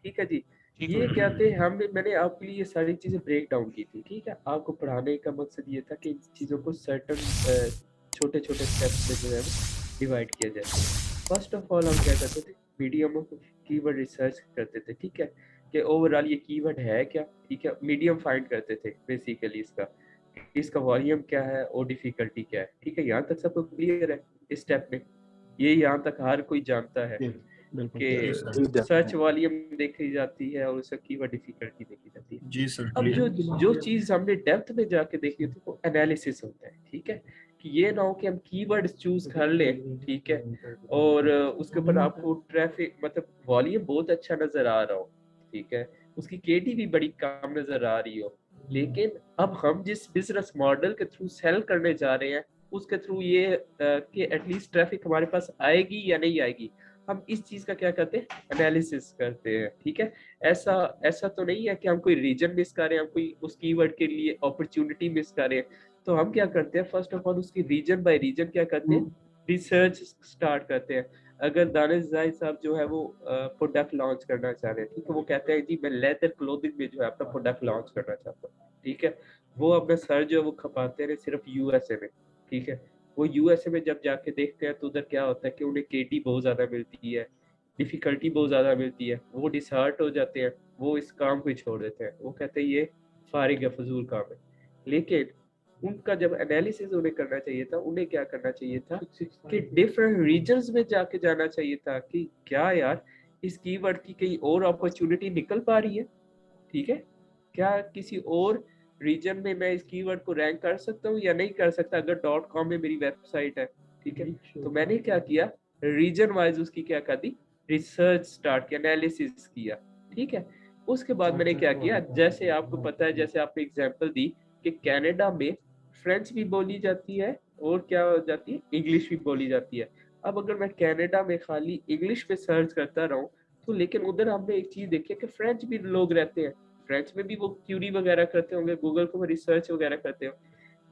ठीक है जी। ठीक ये है। क्या थे, मैंने आपके लिए ये सारी चीजें ब्रेक डाउन की थी, ठीक है। आपको पढ़ाने का मकसद ये था कि इन चीजों को सर्टन छोटे छोटे स्टेप्स में जो है वो डिवाइड किया जाए। फर्स्ट ऑफ ऑल हम क्या करते थे, मीडियम ऑफ कीवर्ड रिसर्च करते थे, ठीक है, कि ओवरऑल ये कीवर्ड है क्या, ठीक है। मीडियम फाइंड करते थे बेसिकली, इसका वॉल्यूम क्या है और डिफिकल्टी क्या है, ठीक है। यहाँ तक सबको क्लियर है इस स्टेप में, ये यहाँ तक हर कोई जानता है बिल्कुल कि सर्च वॉल्यूम देखी जाती है और उसका कीवर्ड डिफिकल्टी देखी जाती है। जी सर। अब जो चीज हमने डेप्थ में जाके देखी थी वो एनालिसिस होता है, ठीक है। कि ये ना हो कि हम कीवर्ड चूज कर लें, ठीक है, और उसके ऊपर आपको ट्रैफिक मतलब वॉल्यूम बहुत अच्छा नजर आ रहा हो, ठीक है, उसकी केडी भी बड़ी कम नजर आ रही हो, लेकिन अब हम जिस बिजनेस मॉडल के थ्रू सेल करने जा रहे हैं उसके थ्रू ये कि एटलीस्ट ट्रैफिक हमारे पास आएगी या नहीं आएगी, हम इस चीज का क्या करते हैं, एनालिसिस करते हैं, ठीक है। ऐसा ऐसा तो नहीं है कि हम कोई रीजन मिस कर रहे हैं, हम कोई उस कीवर्ड के लिए अपॉर्चुनिटी मिस कर रहे हैं। तो हम क्या करते हैं, फर्स्ट ऑफ ऑल उसकी रीजन बाय रीजन क्या करते हैं, रिसर्च स्टार्ट करते हैं। अगर दानिश जाहिद साहब जो है वो प्रोडक्ट लॉन्च करना चाह रहे हैं, ठीक है, वो कहते हैं जी मैं लेदर क्लोथिंग में जो है अपना प्रोडक्ट लॉन्च करना चाहता हूँ, ठीक है। वो अपना सर जो है वो खपाते हैं सिर्फ यूएसए में, ठीक है। वो यूएसए में जब जाके देखते हैं तो उधर क्या होता है कि उन्हें केडी बहुत ज्यादा मिलती है, डिफिकल्टी बहुत ज्यादा मिलती है, वो डिसहार्ट हो जाते हैं, वो इस काम को ही छोड़ देते हैं, वो कहते हैं ये फारिग है, फजूल काम है। लेकिन उनका जब एनालिसिस उन्हें करना चाहिए था, उन्हें क्या करना चाहिए था कि डिफरेंट रीजन्स में जाके जाना चाहिए था कि क्या यार इस कीवर्ड की कहीं और अपॉर्चुनिटी निकल पा रही है, ठीक है, क्या किसी और रीजन में मैं इस कीवर्ड को रैंक कर सकता हूँ या नहीं कर सकता। अगर डॉट कॉम में मेरी वेबसाइट है, ठीक है, तो मैंने क्या किया, रीजन वाइज उसकी क्या कर दी, रिसर्च स्टार्ट किया, एनालिसिस किया, ठीक है। उसके बाद मैंने क्या किया, जैसे आपको पता है, जैसे आपने एग्जांपल दी कि कनाडा में फ्रेंच भी बोली जाती है और क्या हो जाती है, इंग्लिश भी बोली जाती है। अब अगर मैं कनाडा में खाली इंग्लिश पे सर्च करता रहूं तो लेकिन उधर हमने एक चीज देखी है कि फ्रेंच भी लोग रहते हैं, फ्रेंच में भी वो क्यूरी वगैरह करते होंगे, गूगल को रिसर्च वगैरह करते हो।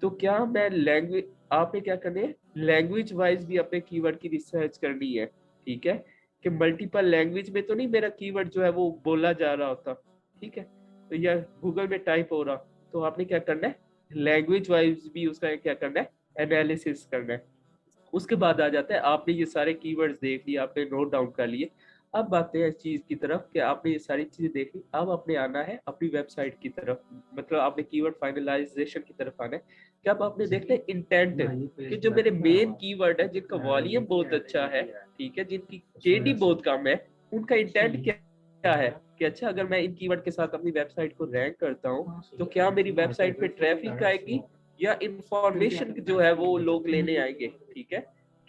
तो क्या मैं लैंग्वेज, आपने क्या करनी है, लैंग्वेज वाइज भी अपने कीवर्ड की रिसर्च करनी है, ठीक है, कि मल्टीपल लैंग्वेज में तो नहीं मेरा कीवर्ड जो है वो बोला जा रहा होता, ठीक है, तो या गूगल में टाइप हो रहा, तो आपने क्या करना है, लैंग्वेज वाइज भी उसका क्या करना है, एनालिसिस करना है। उसके बाद आ जाता है, आपने ये सारे कीवर्ड्स देख लिए, आपने नोट डाउन कर लिए, अब आते हैं इस चीज की तरफ कि आपने ये सारी चीजें देख ली, अब आपने आना है अपनी वेबसाइट की तरफ, मतलब आपने कीवर्ड फाइनलाइजेशन की तरफ आना है। कि अब आपने देखना है इंटेंट, कि जो मेरे मेन कीवर्ड है जिनका वॉल्यूम बहुत अच्छा है, ठीक है, जिनकी केडी बहुत कम है, उनका इंटेंट क्या है, कि अच्छा अगर मैं इन कीवर्ड के साथ अपनी वेबसाइट को रैंक करता हूँ तो क्या मेरी वेबसाइट पे ट्रैफिक आएगी या इंफॉर्मेशन जो है वो लोग लेने आएंगे, ठीक है।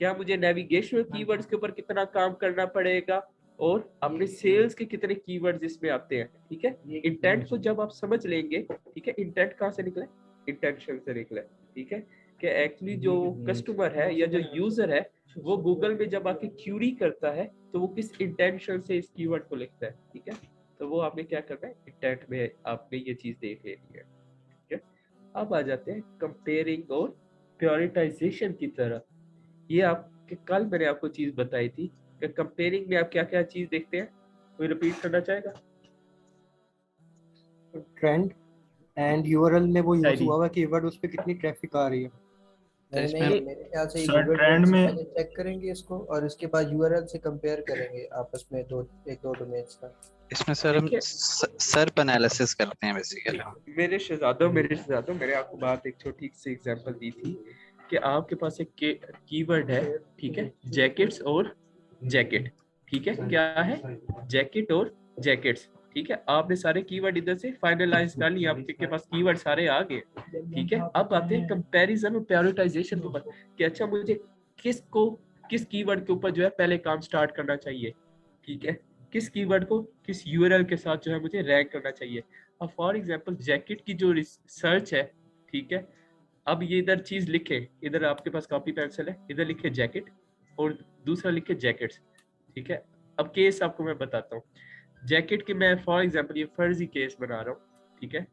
क्या मुझे नेविगेशनल कीवर्ड्स के ऊपर कितना काम करना पड़ेगा और अपने सेल्स के कितने कीवर्ड्स इसमें आते हैं, ठीक है। इंटेंट को जब आप समझ लेंगे, ठीक है, इंटेंट कहाँ से निकला, इंटेंशन से निकला, ठीक है, कि एक्चुअली जो कस्टमर है या जो यूजर है वो गूगल में जब आके क्यूरी करता है तो वो किस इंटेंशन से इस कीवर्ड को लिखता है, ठीक है। तो वो आपने क्या करना है, इंटेंट में आपने ये चीज देख लेनी है, ठीक है। अब आ जाते हैं कंपेयरिंग और प्रायोरिटाइजेशन की तरफ। ये आपके कल मैंने आपको चीज बताई थी कि कंपेयरिंग में आप क्या क्या चीज देखते हैं, कोई रिपीट करना चाहेगा। ट्रेंड एंड यूआरएल में वो यूज शायरी हुआ हुआ कीवर्ड, उस पे कितनी ट्रैफिक आ रही है। नहीं इसमें नहीं, मेरे ख्याल से सर गूगल ट्रेंड ट्रेंड से में पहले चेक करेंगे इसको और इसके बाद यूआरएल से कंपेयर करेंगे आपस में दो डोमेन्स का। इसमें सर हम देखिए सर्प एनालिसिस करते हैं बेसिकली। मेरे शहजादों मैंने आपको बात एक छोटी सी एग्जांपल दी थी कि आपके पास एक कीवर्ड है, ठीक है, जैकेट्स और जैकेट, ठीक है, क्या है, जैकेट और जैकेट्स, ठीक है। आपने सारे कीवर्ड इधर से फाइनलाइज कर लिए, आपके पास कीवर्ड सारे आ गए, ठीक है। अब आते हैं कंपैरिजन और प्रायोरिटाइजेशन के ऊपर कि अच्छा मुझे किस कीवर्ड के ऊपर जो है पहले काम स्टार्ट करना चाहिए, ठीक है, किस कीवर्ड को किस यूआरएल के साथ जो है मुझे रैंक करना चाहिए। अब फॉर एग्जांपल जैकेट की जो सर्च है, ठीक है, अब ये इधर चीज लिखे, इधर आपके पास कॉपी पेंसिल है, इधर लिखे जैकेट और दूसरा लिखे जैकेट्स, ठीक है। अब केस आपको मैं बताता हूँ, जैकेट की मैं फॉर एग्जांपल ये फर्जी केस बना रहा हूँ, ठीक है।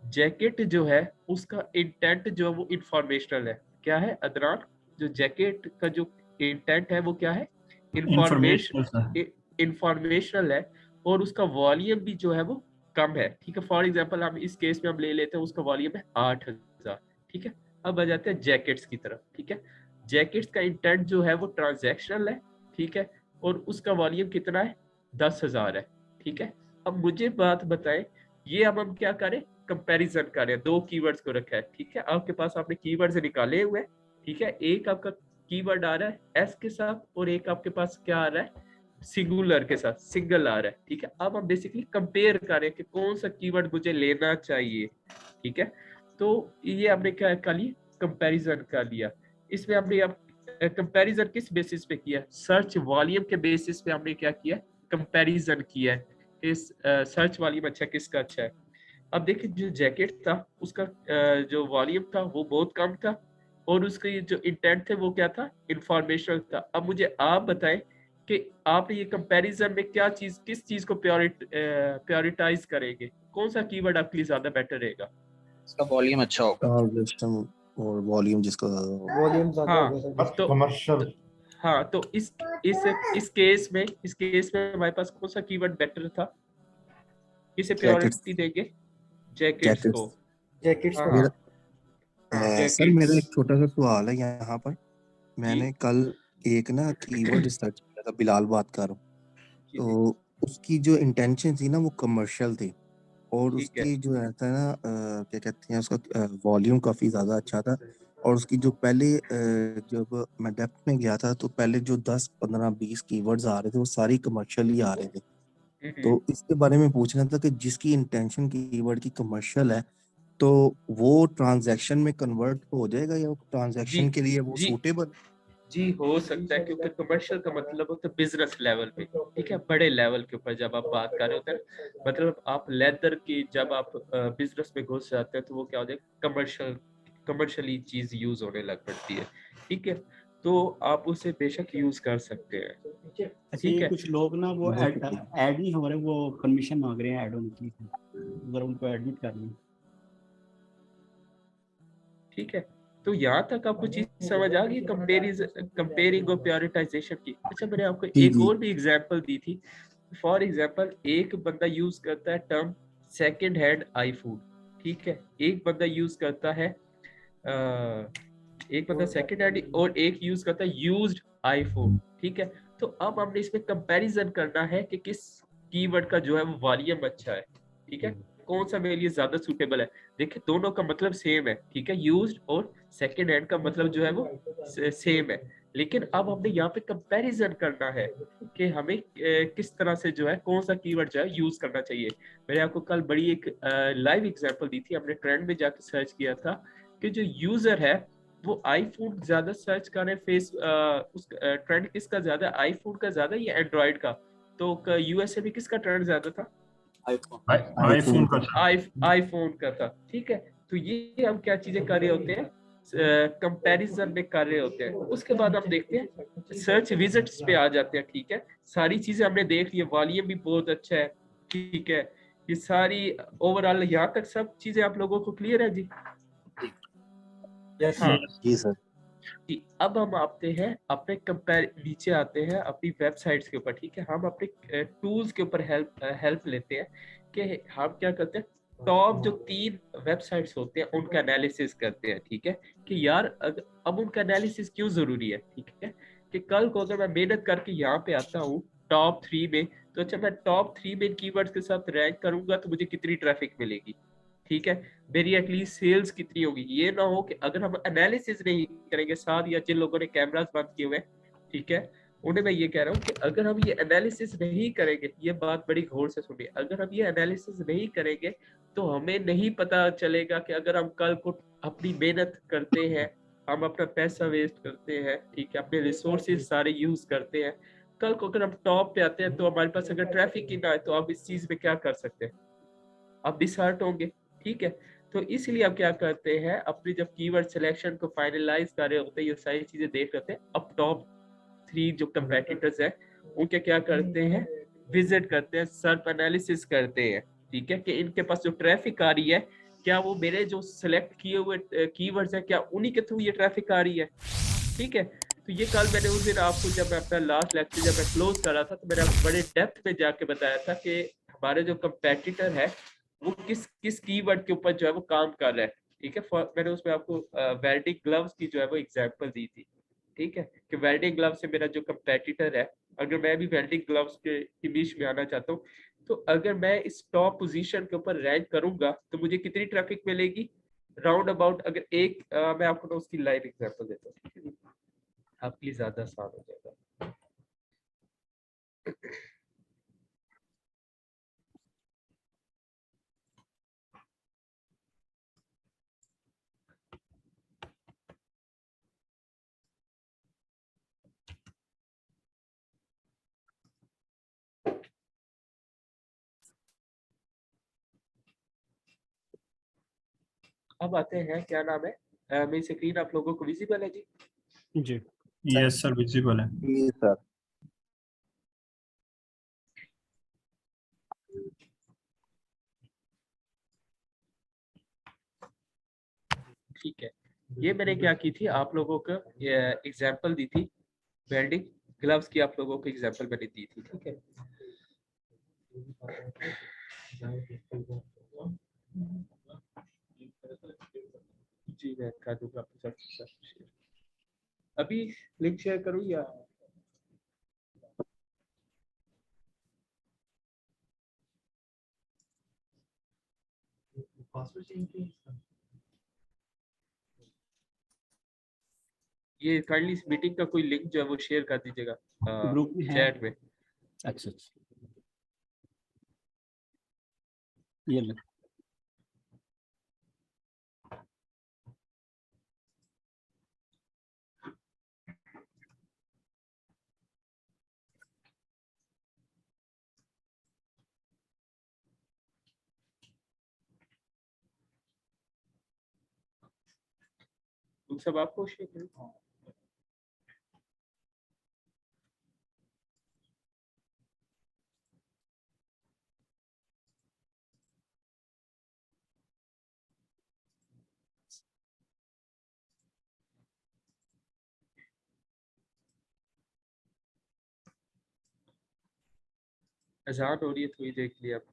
जैकेट जो है उसका इंटेंट जो है वो इंफॉर्मेशनल है, क्या है अदनान, जो जैकेट का जो इंटेंट है वो क्या है, इंफॉर्मेशन इंफॉर्मेशनल है। और उसका वॉल्यूम भी जो है वो कम है, ठीक है। फॉर एग्जांपल हम इस केस में हम ले लेते हैं उसका वॉल्यूम है 8000, ठीक है। अब आ जाते हैं जैकेट्स की तरफ, ठीक है। जैकेट्स का इंटेंट जो है वो ट्रांजैक्शनल है, ठीक है, और उसका वॉल्यूम कितना है 10,000 है, ठीक है। अब मुझे बात बताएं, ये अब हम क्या करें, कंपैरिजन करें, दो कीवर्ड्स को रखा है, ठीक है। आपके पास आपने कीवर्ड्स निकाले हुए हैं, ठीक है। एक आपका कीवर्ड आ रहा है एस के साथ और एक आपके पास क्या आ रहा है सिंगुलर के साथ, सिंगल आ रहा है, ठीक है। अब हम बेसिकली कंपेयर करें कि कौन सा कीवर्ड मुझे लेना चाहिए, ठीक है। तो ये हमने क्या कर लिया, कंपैरिजन कर लिया। इसमें हमने अब कंपैरिजन किस बेसिस पे किया, सर्च वॉल्यूम के बेसिस पे हमने क्या किया, कंपैरिजन किया है, इस सर्च वॉल्यूम अच्छा किसका अच्छा है। अब देखिए जो जैकेट था उसका जो वॉल्यूम था वो बहुत कम था और उसके जो इंटेंट थे वो क्या था, इंफॉर्मेशनल था। अब मुझे आप बताएं कि आप ये कंपैरिजन में क्या चीज, किस चीज को प्रायोरिटाइज करेंगे, कौन सा कीवर्ड आपके लिए ज्यादा बेटर रहेगा। इसका वॉल्यूम अच्छा होगा। ट्रांजैक्शन और वॉल्यूम जिसका वॉल्यूम ज्यादा हाँ, होगा सर। तो कमर्शियल। हाँ तो इस केस में हमारे पास कौन सा कीवर्ड बेटर था, किसे जैकेट्स प्रायोरिटी देंगे, जैकेट्स को। जैकेट्स हाँ को। हाँ सर जैकेट्स। मेरा एक छोटा सा सवाल है यहाँ पर। जी मैंने कल एक ना कीवर्ड रिसर्च किया था, बिलाल बात कर रहा हूँ। जी जी, तो उसकी जो इंटेंशन थी ना वो कमर्शियल थी और ठीक है उसकी जो रहता है ना क्या कहते हैं उसका वॉल्यूम काफी ज्यादा अच्छा था। और उसकी जो पहले जब मैं डेप्थ में गया था तो पहले जो 10 15 20 कीवर्ड्स आ रहे थे वो सारी कमर्शियल ही आ रहे थे। हम्म, तो इसके बारे में पूछना था कि जिसकी इंटेंशन कीवर्ड की कमर्शियल है तो वो ट्रांजैक्शन में कन्वर्ट हो जाएगा या जी ट्रांजैक्शन के लिए वो जी सूटेबल। जी हो सकता है, क्योंकि कमर्शियल का मतलब होता है बिजनेस लेवल पे, ठीक है, बड़े लेवल के ऊपर जब आप बात कर रहे होते हैं, मतलब आप लेदर की जब आप बिजनेस में घुस जाते हैं तो वो क्या हो जाएगा, कमर्शियली चीज यूज होने लग पड़ती है, ठीक है। तो आप उसे बेशक यूज कर सकते हैं, अच्छा ठीक ये है। कुछ लोग ना वो बहुत ऐड नहीं हो रहे, वो परमिशन मांग रहे हैं ऐड होने की, अगर उनको एडमिट करनी है। ठीक है, तो यहाँ तक आपको चीज समझ आ गई कंपेयरिंग और प्रायोरिटाइजेशन की। अच्छा मैंने आपको जी एक जी और भी एग्जांपल दी थी। फॉर एग्जांपल एक बंदा यूज करता है टर्म सेकंड हैंड आईफोन, ठीक है, एक बंदा यूज करता है एक बंदा सेकंड हैंड और एक यूज करता है यूज्ड आईफोन, ठीक है। तो अब हमने इसमें कंपैरिजन करना है कि किस कीवर्ड का जो है वो वॉल्यूम अच्छा है, ठीक है, कौन सा मेरे लिए ज्यादा सूटेबल है। देखिए दोनों का मतलब सेम है, ठीक है, यूज्ड और सेकंड हैंड का मतलब जो है वो सेम है, लेकिन अब हमने यहाँ पे कंपैरिजन करना है कि हमें किस तरह से जो है कौन सा कीवर्ड जो है यूज करना चाहिए। मैंने आपको कल बड़ी एक लाइव एग्जांपल दी थी, हमने ट्रेंड में जाकर सर्च किया था कि जो यूजर है वो आईफोन ज्यादा सर्च कर रहे हैं, उस ट्रेंड किसका ज्यादा है, आईफोन का ज्यादा या एंड्रॉइड का। तो यूएसए में किसका ट्रेंड ज्यादा था, आईफोन का था। आईफोन का था, ठीक है। तो ये हम क्या चीजें कर रहे होते हैं, कंपैरिजन में कर रहे होते हैं। उसके बाद हम देखते हैं सर्च विजिट्स पे आ जाते हैं, ठीक है। सारी चीजें हमने देख ली, वॉल्यूम भी बहुत अच्छा है, ठीक है, ये सारी ओवरऑल यहाँ तक सब चीजें आप लोगों को क्लियर है जी। यस हाँ जी सर। जी, अब हम आते हैं अपने नीचे आते हैं अपनी वेबसाइट्स के ऊपर, ठीक है। हम अपने टूल्स के ऊपर हेल्प लेते हैं कि हम क्या करते हैं, टॉप जो 3 वेबसाइट्स होते हैं उनका एनालिसिस करते हैं, ठीक है, कि यार अब उनका एनालिसिस क्यों जरूरी है, ठीक है, कि कल को अगर मैं मेहनत करके यहाँ पे आता हूँ टॉप 3 में, तो अच्छा मैं टॉप 3 में कीवर्ड्स के साथ रैंक करूंगा तो मुझे कितनी ट्रैफिक मिलेगी, ठीक है, मेरी एटलीस्ट सेल्स कितनी होगी। ये ना हो कि अगर हम एनालिसिस नहीं करेंगे, साथ या जिन लोगों ने कैमरास बंद किए हुए, ठीक है, उन्हें मैं ये कह रहा हूँ कि अगर हम ये एनालिसिस नहीं करेंगे, ये बात बड़ी गौर से सुनिए, अगर हम ये एनालिसिस नहीं करेंगे तो हमें नहीं पता चलेगा कि अगर हम कल को अपनी मेहनत करते हैं, हम अपना पैसा वेस्ट करते हैं, ठीक है, अपने रिसोर्सेज सारे यूज करते हैं, कल को अगर हम टॉप पे आते हैं तो हमारे पास अगर ट्रैफिक ही ना है तो आप इस चीज में क्या कर सकते हैं, आप डिसहार्ट होंगे, ठीक है। तो इसलिए आप क्या करते हैं, अपनी जब कीवर्ड सिलेक्शन को फाइनलाइज कर रहे होते हैं, ये सारी चीजें देख रहे हैं, अब टॉप 3 जो कंपेटिटर्स हैं उनके क्या करते हैं, विजिट करते हैं, सर्च एनालिसिस करते हैं, ठीक है, कि इनके पास जो ट्रैफिक आ रही है क्या वो मेरे जो सिलेक्ट किए हुए कीवर्ड्स हैं क्या उन्हीं के थ्रू ये ट्रैफिक आ रही है, ठीक है। तो ये कल मैंने उस दिन आपको, जब मैं अपना लास्ट लेक्चर जब मैं क्लोज कर रहा था, तो मैंने आपको बड़े डेप्थ में जाके बताया था कि हमारे जो कंपेटिटर है वो किस किस कीवर्ड के ऊपर जो है वो काम कर रहा है। ठीक है, मैंने उसमें आपको वेल्डिंग ग्लव्स की जो है वो एग्जांपल दी थी। ठीक है, कि वेल्डिंग ग्लव्स से मेरा जो कंपेटिटर है, अगर मैं भी वेल्डिंग ग्लव्स के निश में आना चाहता हूँ, तो अगर मैं इस टॉप पोजीशन के ऊपर रैंक करूंगा तो मुझे कितनी ट्रैफिक मिलेगी? राउंड अबाउट, अगर एक मैं आपको ना उसकी लाइव एग्जांपल देता हूँ, ठीक है, आपके लिए ज्यादा आसान हो जाएगा। अब आते हैं, क्या नाम है, मेरी स्क्रीन आप लोगों को विजिबल है जी? जी यस सर, विजिबल है। ये सर। ठीक है, ये मैंने क्या की थी, आप लोगों को एग्जांपल दी थी, वेल्डिंग ग्लव्स की आप लोगों को एग्जांपल मैंने दी थी। ठीक है, जी मैं कर दूंगा आपके साथ शेयर। अभी लिंक शेयर करूँ या? ये काइंडली इस मीटिंग का कोई लिंक जो है वो शेयर कर दीजिएगा ग्रुप में है। चैट में। अच्छा अच्छा, ये लो। तुम सब आपको शेयर करूँ? अजान हो रही है, थोड़ी देर के लिए आप।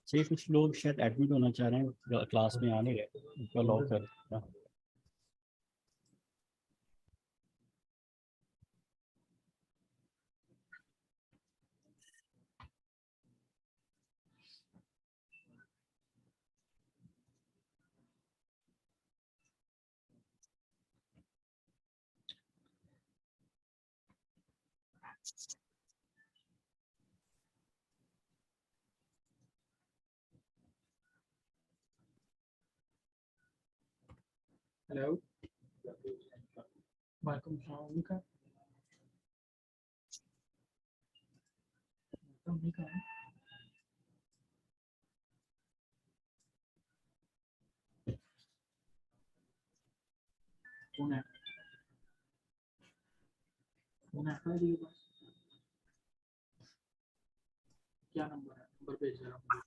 सही, कुछ लोग शायद एडमिट होना चाह रहे हैं, क्लास में आ नहीं रहे, उनको लॉक कर। हेलो, वालेकुम सलाम का कौन है? कौन है जी के पास? क्या नंबर है? नंबर भेज रहा हूँ।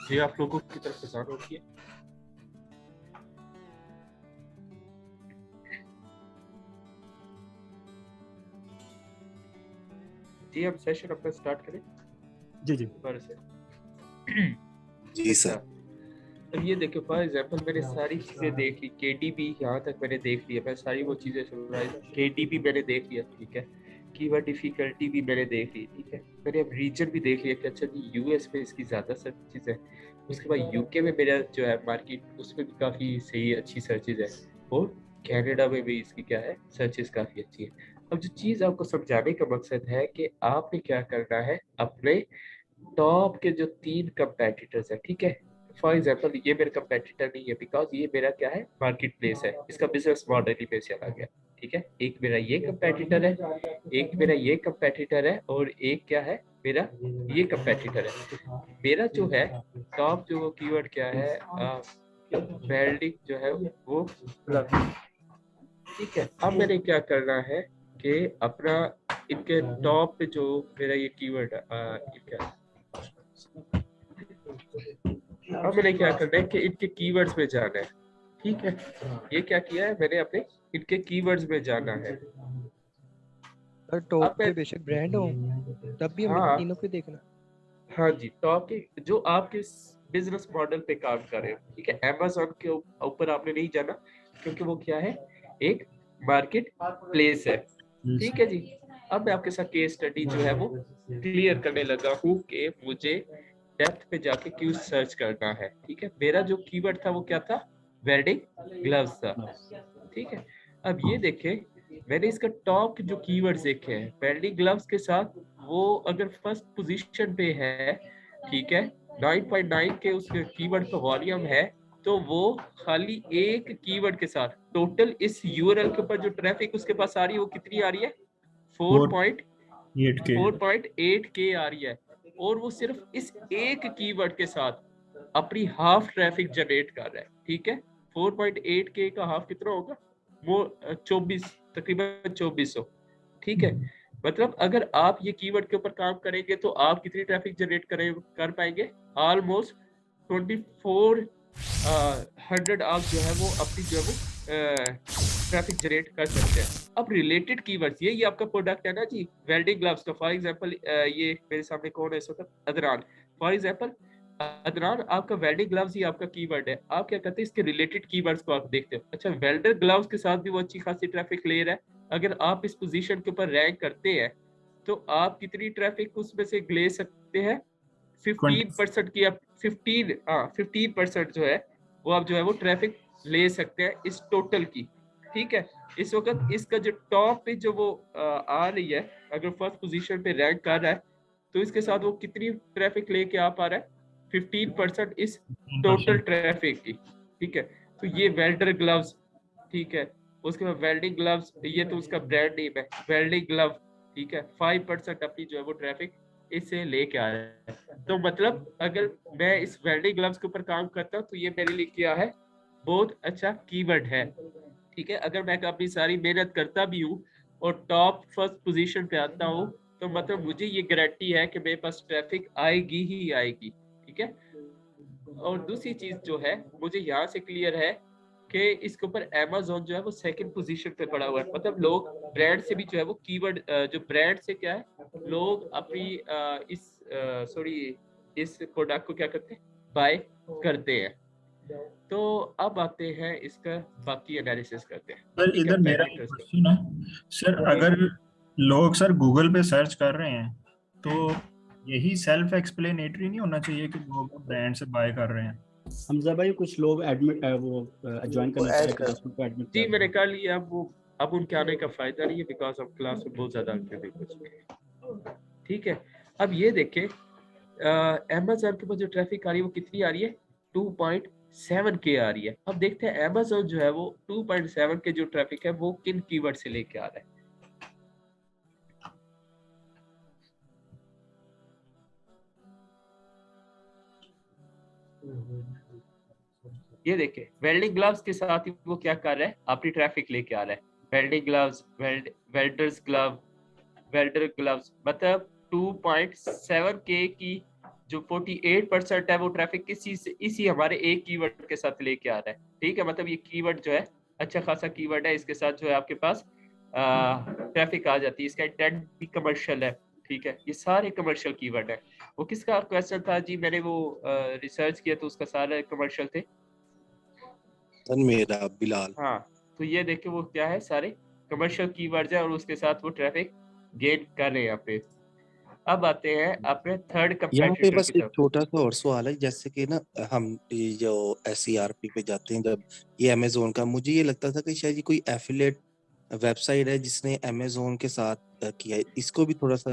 जी आप लोगों की तरफ परेशान होती है। जी हम सेशन अपना स्टार्ट करें जी जी दोबारा से। जी अच्छा, सर। अब ये देखो फॉर एग्जांपल मैंने सारी चीजें देख ली, केडीबी यहाँ तक मैंने देख लिया, मैं सारी वो चीजें समझ, केडीबी मैंने देख लिया, ठीक है, कीवर्ड डिफिकल्टी भी मैंने देख ली, ठीक है, मैंने अब रीजन भी देख लिया कि अच्छा जी यूएस में इसकी ज्यादा सर्चेज है, उसके बाद यूके में मेरा जो है मार्केट उसमें भी काफी सही अच्छी सर्चेज है, और कनाडा में भी इसकी क्या है सर्चेज काफी अच्छी है। अब जो चीज आपको समझाने का मकसद है कि आपने क्या करना है, अपने टॉप के जो 3 कंपेटिटर्स है, ठीक है, फॉर एग्जांपल ये मेरा कंपेटिटर नहीं है बिकॉज ये मेरा क्या है मार्केट प्लेस है, इसका बिजनेस मॉडल ही मेरे से अलग है, ठीक है, एक मेरा ये कंपेटिटर है, एक मेरा ये कंपेटिटर है, और एक क्या है मेरा ये कंपेटिटर है। मेरा जो है टॉप जो कीवर्ड क्या है वेल्डिंग जो है वो प्लग, ठीक है। अब मैंने क्या करना है कि अपना इनके टॉप पे जो मेरा ये कीवर्ड है इनका, अब मैंने क्या करना है कि इनके कीवर्ड्स में जाना है, ठीक है, ये क्या किया है मैंने अपने इनके कीवर्ड्स में जाना है। सर अब टॉप मैं पे बेशक ब्रांड हो तब भी हमें हाँ तीनों को देखना। हाँ जी, टॉप के जो आपके बिजनेस मॉडल पे काम कर रहे हो, ठीक है, अमेज़न के ऊपर आपने नहीं जाना क्योंकि वो क्या है एक मार्केट प्लेस है, ठीक है जी। अब मैं आपके साथ केस स्टडी जो है वो क्लियर करने लगा हूँ कि मुझे डेप्थ पे जाके क्यों सर्च करना है, ठीक है। मेरा जो कीवर्ड था वो क्या था, वेल्डिंग ग्लव्स था, ठीक है। अब ये देखें मैंने इसका टॉप जो कीवर्ड्स देखे हैं वेल्डिंग ग्लव्स के साथ, वो अगर फर्स्ट पोजीशन पे है, ठीक है, 9.9 के उस कीवर्ड का वॉल्यूम है, तो वो खाली एक कीवर्ड के साथ टोटल इस यूआरएल के ऊपर जो ट्रैफिक उसके पास आ रही है वो कितनी आ रही है 4.8 के आ रही है, और वो सिर्फ इस एक कीवर्ड के साथ अपनी हाफ ट्रैफिक जनरेट कर रहा है, ठीक है। 4.8 के का हाफ कितना होगा वो 24 तकरीबन 2400, ठीक है। मतलब अगर आप ये कीवर्ड के ऊपर काम करेंगे तो आप कितनी ट्रैफिक जनरेट कर पाएंगे, ऑलमोस्ट 2400 आप जो है वो अपनी जो है वो ट्रैफिक जनरेट कर सकते हैं। अब रिलेटेड कीवर्ड्स ये आपका प्रोडक्ट है ना जी वेल्डिंग ग्लव्स का, फॉर एग्जांपल ये मेरे सामने कौन है इस वक्त, अदनान, फॉर एग्जांपल अदनान आपका वेल्डिंग ग्लव्स ही आपका कीवर्ड है, आप क्या करते हैं इसके रिलेटेड कीवर्ड्स को आप देखते हो, अच्छा वेल्डर ग्लव्स के साथ भी वो अच्छी खासी ट्रैफिक ले रहा है, अगर आप इस पोजीशन के ऊपर रैंक करते हैं तो आप कितनी ट्रैफिक उसमें से ले सकते हैं 15% की, आप 15% जो है वो आप जो है वो ट्रैफिक ले सकते हैं इस टोटल की, ठीक है। इस वक्त इसका जो टॉप पे जो वो आ रही है, अगर फर्स्ट पोजीशन पे रैंक कर रहा है तो इसके साथ वो कितनी ट्रैफिक लेके आ पा रहा है 15% इस टोटल ट्रैफिक की, ठीक है। तो ये वेल्डर ग्लव्स, ठीक है, उसके बाद वेल्डिंग ग्लव्स, ये तो उसका ब्रांड नेम है वेल्डिंग ग्लव, ठीक है, 5% अपनी जो है वो ट्रैफिक इससे लेके आ रहा है। तो मतलब अगर मैं इस वेल्डिंग ग्लव्स के ऊपर काम करता हूँ तो ये मेरे लिए क्या है बहुत अच्छा कीवर्ड है, ठीक है। अगर मैं अपनी सारी मेहनत करता भी हूँ और टॉप फर्स्ट पोजीशन पे आता हूँ तो मतलब मुझे ये गारंटी है कि मेरे पास ट्रैफिक आएगी ही आएगी, ठीक है। और दूसरी चीज जो है मुझे यहाँ से क्लियर है कि इसके ऊपर Amazon जो है वो सेकंड पोजीशन पे पड़ा हुआ है, मतलब लोग ब्रांड से भी जो है वो कीवर्ड जो ब्रांड से क्या है लोग अपनी इस प्रोडक्ट को क्या करते हैं बाय करते हैं। तो अब आते हैं इसका बाकी एनालिसिस करते हैं। सर इधर मेरा एक क्वेश्चन है सर, अगर लोग सर गूगल पे सर्च कर रहे हैं तो यही सेल्फ एक्सप्लेनेटरी नहीं होना चाहिए कि लोग ब्रांड से बाय कर रहे हैं? हमजा भाई कुछ लोग एडमिट वो ज्वाइन करना चाह रहे थे उसको एडमिट जी मैंने कर लिया, अब उनके आने का फायदा नहीं है बिकॉज अब क्लास में बहुत ज्यादा एक्टिविटी हो चुकी है, ठीक है। अब ये देखें Amazon के ऊपर जो ट्रैफिक आ रही है वो कितनी आ रही है 2.7 के आ रही है। अब देखते हैं Amazon जो है वो 2.7 के जो ट्रैफिक है वो किन कीवर्ड से लेके आ रहा है। ये देखें वेल्डिंग ग्लव्स के साथ ही वो क्या कर रहा है अपनी ट्रैफिक लेके आ रहा है, welding gloves, welders glove, welder gloves, मतलब 2.7 के की जो 48% है वो ट्रैफिक किसी से इसी हमारे एक कीवर्ड के साथ लेके आ रहा है, ठीक है। मतलब ये कीवर्ड जो है अच्छा खासा कीवर्ड है, इसके साथ जो है आपके पास ट्रैफिक आ जाती है, इसका इंटेंट भी कमर्शियल है, ठीक है। ये सारे कमर्शियल कीवर्ड है। वो किसका क्वेश्चन था जी? मैंने वो रिसर्च किया तो उसका सारा कमर्शियल थे। मेरा बिलाल। हाँ, तो ये देखिए वो क्या है, सारे कमर्शियल कीवर्ड्स है और उसके साथ वो ट्रैफिक गेन कर रहे हैं यहाँ पे। अब आते हैं अपने थर्ड यहाँ पे कंपेटिटर बस की एक तरफ। छोटा सा और सवाल है, जैसे कि ना हम ये जो SERP पे जाते हैं, जब ये अमेजोन का, मुझे ये लगता था कि शायद ये कोई एफिलेट वेबसाइट है जिसने अमेजोन के साथ किया है। इसको भी थोड़ा सा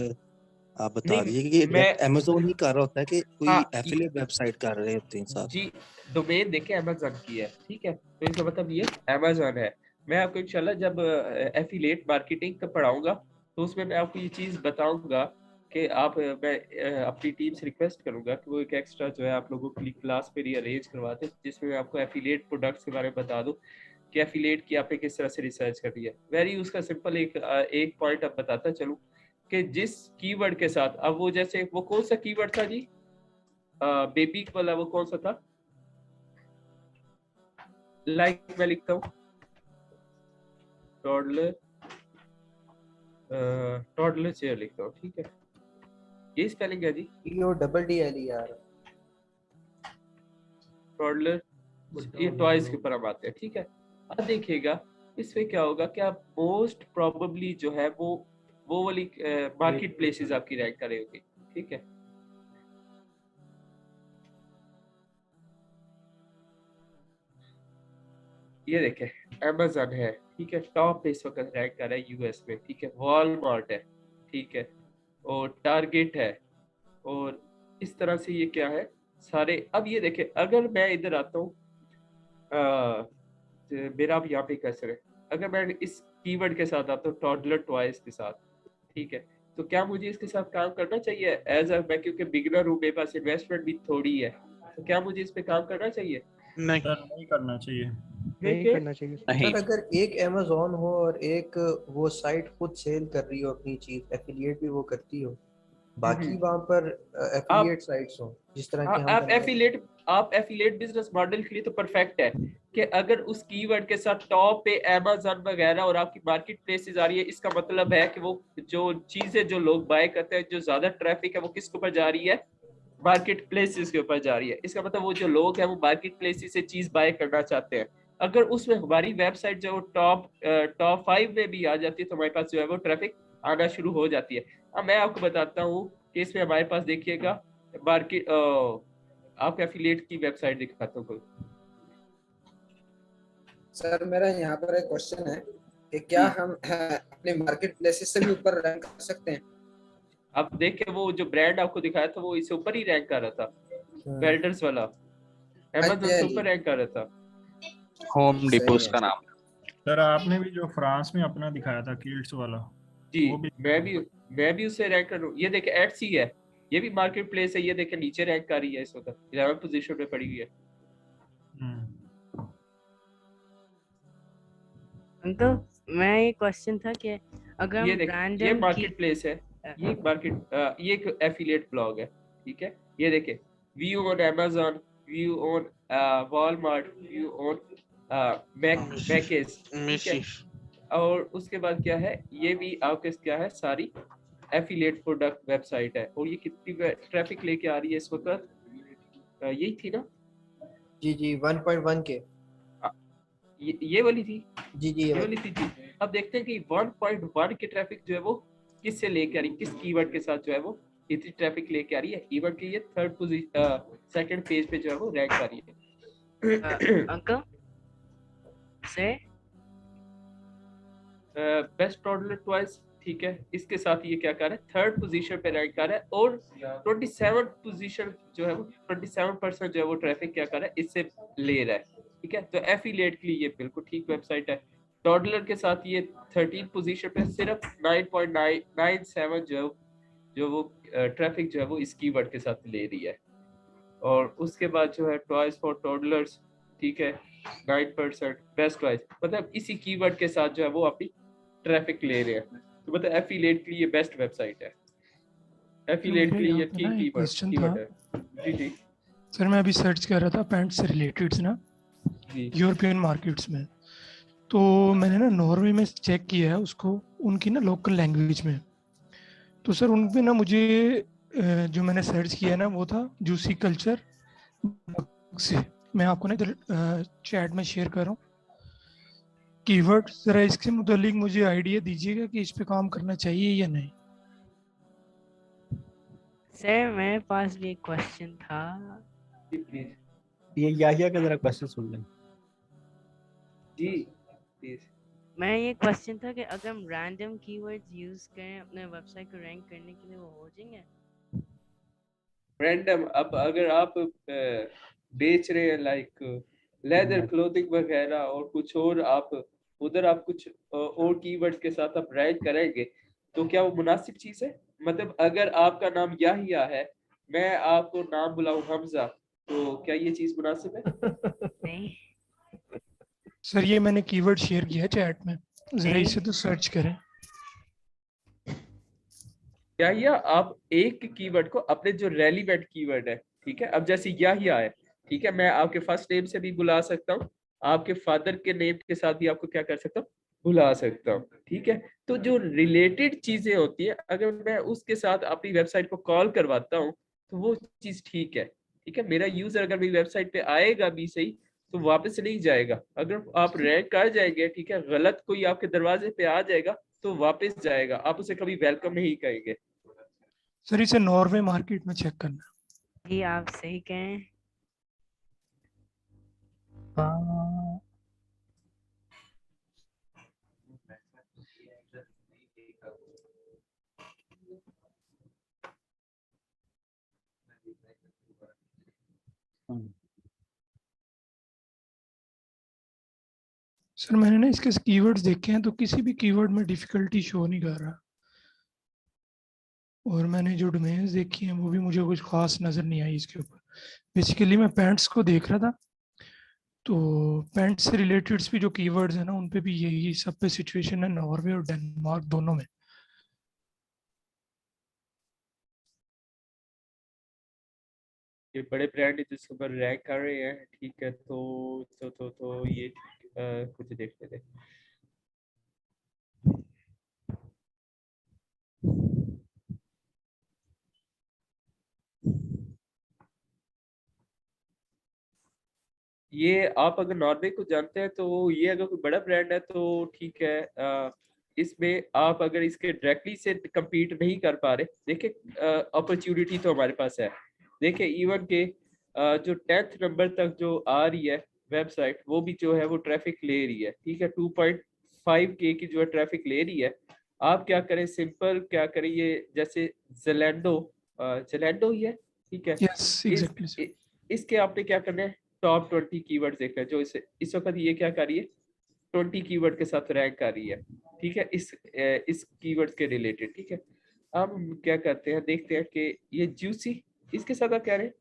आप बता नहीं, दीजिए कि मैं डायरेक्ट अमेजोन ही कर रहा होता है कि कोई हाँ एफिलेट वेबसाइट कर रहे होते हैं साथ। जी, डोमेन देखे अमेजन की है, ठीक है, तो इसका मतलब ये अमेजन है। मैं आपको इंशाल्लाह जब एफिलिएट मार्केटिंग का पढ़ाऊंगा तो उसमें मैं आपको ये चीज़ बताऊंगा कि मैं अपनी टीम से रिक्वेस्ट करूंगा कि वो एक एक्स्ट्रा जो है आप लोगों के लिए क्लास मेरी अरेंज करवा दें, जिसमें मैं आपको एफिलिएट प्रोडक्ट्स के बारे में बता दूं कि एफिलिएट की आपने किस तरह से रिसर्च करनी है। वेरी उसका सिंपल एक पॉइंट अब बताता चलूं कि जिस कीवर्ड के साथ, अब वो जैसे वो कौन सा कीवर्ड था जी, बेबी वाला, वो कौन सा था? लाइक मैं लिखता हूँ टॉडलर, टॉडलर चेयर लिखता हूँ, ठीक है। ये स्पेलिंग है जी, TODDLER। टॉडलर। ये टॉयज के ऊपर हम आते हैं, ठीक है। अब देखिएगा इसमें क्या होगा कि आप मोस्ट प्रोबेबली जो है वो वाली मार्केट प्लेसेस आपकी रैंक कर रहे होंगे, ठीक है। ये देखें Amazon है, ठीक है, टॉप पे इस वक्त रैंक कर रहा है यूएस में, ठीक है। वॉलमार्ट है, ठीक है, और टारगेट है, और इस तरह से ये क्या है सारे। अब ये देखें अगर मैं इधर आता हूँ, मेरा अब यहाँ पे कर्सर है, अगर मैं इस कीवर्ड के साथ आता हूँ टॉडलर टॉयज के साथ, ठीक है, तो क्या मुझे इसके साथ काम करना चाहिए एज अ, मैं क्योंकि बिगनर हूँ, मेरे पास इन्वेस्टमेंट भी थोड़ी है, तो क्या मुझे इस पे काम करना चाहिए? नहीं सर नहीं करना चाहिए। नहीं देखिए करना चाहिए। नहीं सर अगर एक अमेजोन हो और एक वो साइट खुद सेल कर रही हो अपनी चीज, एफिलिएट भी वो करती हो, बाकी वहां पर आप एफिलिएट साइट्स हो जिस तरह की हम आप बनाते हैं। एफिलिएट बिजनेस मॉडल के लिए तो परफेक्ट है कि अगर उस कीवर्ड के साथ टॉप पे Amazon वगैरह और आपकी मार्केट प्लेसेस आ रही है, इसका मतलब है कि वो जो चीजें जो लोग बाय करते हैं, जो ज्यादा ट्रैफिक है वो किसके ऊपर जा रही है? मार्केट प्लेसेस के ऊपर जा रही है। इसका मतलब वो जो लोग हैं वो मार्केट प्लेसेस से चीज बाय करना चाहते हैं। अगर उसमें हमारी वेबसाइट जो टॉप 5 में भी आ जाती है तो हमारे पास जो है वो ट्रैफिक आना शुरू हो जाती है। अब मैं आपको बताता हूँ कि इसमें हमारे पास देखिएगा मार्केट, आपके एफिलिएट की वेबसाइट दिखाता हूँ कोई। सर मेरा यहाँ पर एक क्वेश्चन है कि क्या हम अपने मार्केट प्लेसेस से भी ऊपर रैंक कर सकते हैं? अब देखिए वो जो ब्रांड आपको दिखाया था वो इससे ऊपर ही रैंक कर रहा था, वेल्डर्स वाला Amazon से ऊपर रैंक कर रहा था। होम डिपोज सही है। का नाम। सर आपने भी जो फ्रांस में अपना दिखाया था किड्स वाला, जी वो भी मैं भी उससे रैंक कर रहा हूँ। ये देखे एडसी है, ये भी मार्केट प्लेस है, ये देखे नीचे रैंक कर रही है, इस वक्त 11th पोजीशन पे पड़ी हुई है। अंकल मैं ये क्वेश्चन था कि अगर ये हम देख, ये रैंडम मार्केट प्लेस है, ये एक मार्केट, ये एक एफिलिएट ब्लॉग है, ठीक है। ये देखे view on Amazon, view on Walmart, view on Mackage, ठीक है। और उसके बाद क्या है, ये भी आपके क्या है, सारी एफिलिएट प्रोडक्ट वेबसाइट है। और ये कितनी ट्रैफिक लेके आ रही है इस वक्त? यही थी ना जी जी 1.1 के। ये वाली थी, जी जी ये वाली थी जी। अब देखते हैं कि 1.1 की ट्रैफक जो है वो किससे लेके आ रही है, किस कीवर्ड के साथ जो है वो इतनी ट्रैफिक लेके आ रही है। कीवर्ड के ये थर्ड पोजीशन, सेकंड पेज पे जो है वो रैंक आ रही है। अंकल से बेस्ट टॉडलर ट्वाइस, ठीक है, इसके साथ ये क्या कर रहा है, थर्ड पोजीशन पे रैंक कर रहा है। और 27 पोजीशन जो है वो 27% जो है वो ट्रैफिक क्या कर रहा है, इससे ले रहा है, ठीक है। तो एफिलिएट के लिए ये बिल्कुल ठीक वेबसाइट है। टॉडलर के साथ ये 13 पोजीशन पे सिर्फ 9.997 जो वो ट्रैफिक जो है वो इस कीवर्ड के साथ ले रही है। और उसके बाद जो है टॉयज फॉर टॉडलर्स, ठीक है, 9%। बेस्ट टॉयज मतलब इसी कीवर्ड के साथ जो है वो अपनी ट्रैफिक ले रहे हैं। तो मतलब एफिलिएट के लिए बेस्ट वेबसाइट है। एफिलिएट के मेरे लिए यहाँ ये पे ना एक क्वेश्चन था कीवर्ड है। जी जी सर, मैं अभी सर्च कर रहा था पैंट से रिलेटेड ना जी यूरोपियन मार्केट्स में, तो मैंने ना नॉर्वे में चेक किया है उसको, उनकी ना लोकल लैंग्वेज में। तो सर उनपे ना मुझे जो मैंने सर्च किया ना वो था जूसी कल्चर से। मैं आपको ना इधर चैट में शेयर कर रहा हूँ कीवर्ड, जरा इसके मुतालिक मुझे आइडिया दीजिएगा कि इस पे काम करना चाहिए या नहीं। सर मेरे पास भी एक क्वेश्चन था। जी प्लीज ये याहिया का जरा क्वेश्चन सुन लें। जी प्लीज। मैं ये क्वेश्चन था कि अगर हम रैंडम कीवर्ड्स यूज करें अपने वेबसाइट को रैंक करने के लिए, वो हो जाएंगे? रैंडम, अब अगर आप बेच रहे हैं लाइक लेदर क्लोथिंग वगैरह और कुछ और, आप उधर आप कुछ और कीवर्ड्स के साथ आप रैंक करेंगे तो क्या वो मुनासिब चीज है? मतलब अगर आपका नाम याहिया है, मैं आपको नाम बुलाऊं हमजा, तो क्या ये चीज मुनासिब है? नहीं सर ये मैंने कीवर्ड शेयर किया है चैट में, जरा नहीं। इसे तो सर्च करें। याहिया, आप एक कीवर्ड को अपने जो रेलिवेंट कीवर्ड है, ठीक है, अब जैसे याहिया है, ठीक है, मैं आपके फर्स्ट नेम से भी बुला सकता हूँ, आपके फादर के नेम के साथ भी आपको क्या कर सकता हूँ, बुला सकता हूँ, ठीक है। तो जो रिलेटेड चीजें होती है, अगर मैं उसके साथ अपनी वेबसाइट को कॉल करवाता हूँ तो वो चीज ठीक है, ठीक है। मेरा यूजर अगर मेरी वेबसाइट पे आएगा भी सही तो वापस नहीं जाएगा। अगर आप रैंक कर जाएंगे, ठीक है, गलत कोई आपके दरवाजे पे आ जाएगा तो वापस जाएगा, आप उसे कभी वेलकम नहीं कहेंगे। सर इसे नॉर्वे मार्केट में चेक करना। जी आप सही कहें। सर मैंने ना इसके कीवर्ड्स देखे हैं तो किसी भी कीवर्ड में डिफिकल्टी शो नहीं कर रहा, और मैंने जो डोमेन्स देखी हैं वो भी मुझे कुछ खास नज़र नहीं आई इसके ऊपर। बेसिकली मैं पैंट्स को देख रहा था, तो पैंट से रिलेटेड भी जो कीवर्ड्स हैं ना उन पे भी यही सब पे सिचुएशन है, नॉर्वे और डेनमार्क दोनों में। ये बड़े ब्रांड जिसके ऊपर रैंक कर रहे हैं, ठीक है, तो ये कुछ देख लेते हैं। ये आप अगर नॉर्वे को जानते हैं तो ये अगर कोई बड़ा ब्रांड है तो ठीक है। इसमें आप अगर इसके डायरेक्टली से compete नहीं कर पा रहे, देखिए अपॉर्चुनिटी तो हमारे पास है। देखिए इवन के जो 10th नंबर तक जो आ रही है वेबसाइट, वो भी जो है वो ट्रैफिक ले रही है, ठीक है, 2.5K की जो है ट्रैफिक ले रही है। आप क्या करें, सिंपल क्या करें, ये जैसे जेलेंडो ही है, ठीक है। Yes exactly. इसके आपने क्या करना है, टॉप 20 कीवर्ड देखना है, जो इस वक्त ये क्या कर रही है, 20 कीवर्ड के साथ रैंक कर रही है, ठीक है, इस कीवर्ड के रिलेटेड, ठीक है। अब हम क्या करते हैं, देखते हैं कि ये जूसी, इसके साथ आप कह रहे हैं,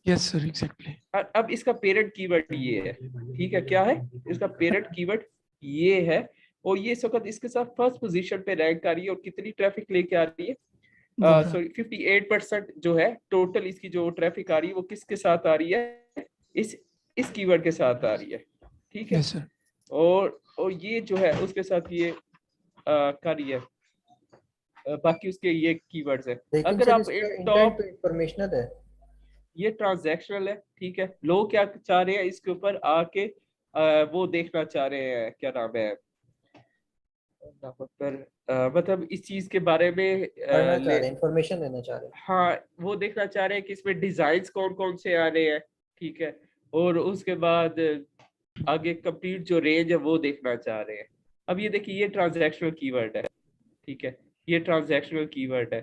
यस सर एग्जैक्टली। अब इसका पेरेंट कीवर्ड ये है, ठीक है, क्या है इसका पेरेंट कीवर्ड, ये है, और ये इस वक्त इसके साथ फर्स्ट पोजीशन पे रैंक कर रही है, और कितनी ट्रैफिक लेके आ रही है, सॉरी 58% जो है टोटल इसकी जो ट्रैफिक आ रही है वो किसके साथ आ रही है, इस कीवर्ड के साथ आ रही है, ठीक है। Yes sir. और ये जो है उसके साथ ये कर रही है, बाकी उसके ये कीवर्ड्स है। लेकिन अगर सर आप इसका एक इंटेंट टॉप, तो इंफॉर्मेशनल है, ये ट्रांजैक्शनल है, ठीक है। लोग क्या चाह रहे हैं, इसके ऊपर आके वो देखना चाह रहे हैं, क्या नाम है, पर मतलब इस चीज के बारे में पढ़ना चाह रहे हैं, इंफॉर्मेशन लेना चाह रहे हैं। हाँ, वो देखना चाह रहे हैं कि इसमें डिजाइन कौन कौन से आ रहे हैं, ठीक है, और उसके बाद आगे कंप्लीट जो रेंज है वो देखना चाह रहे हैं। अब ये देखिए, ये ट्रांजैक्शनल कीवर्ड है, ठीक है, ये ट्रांजैक्शनल कीवर्ड है,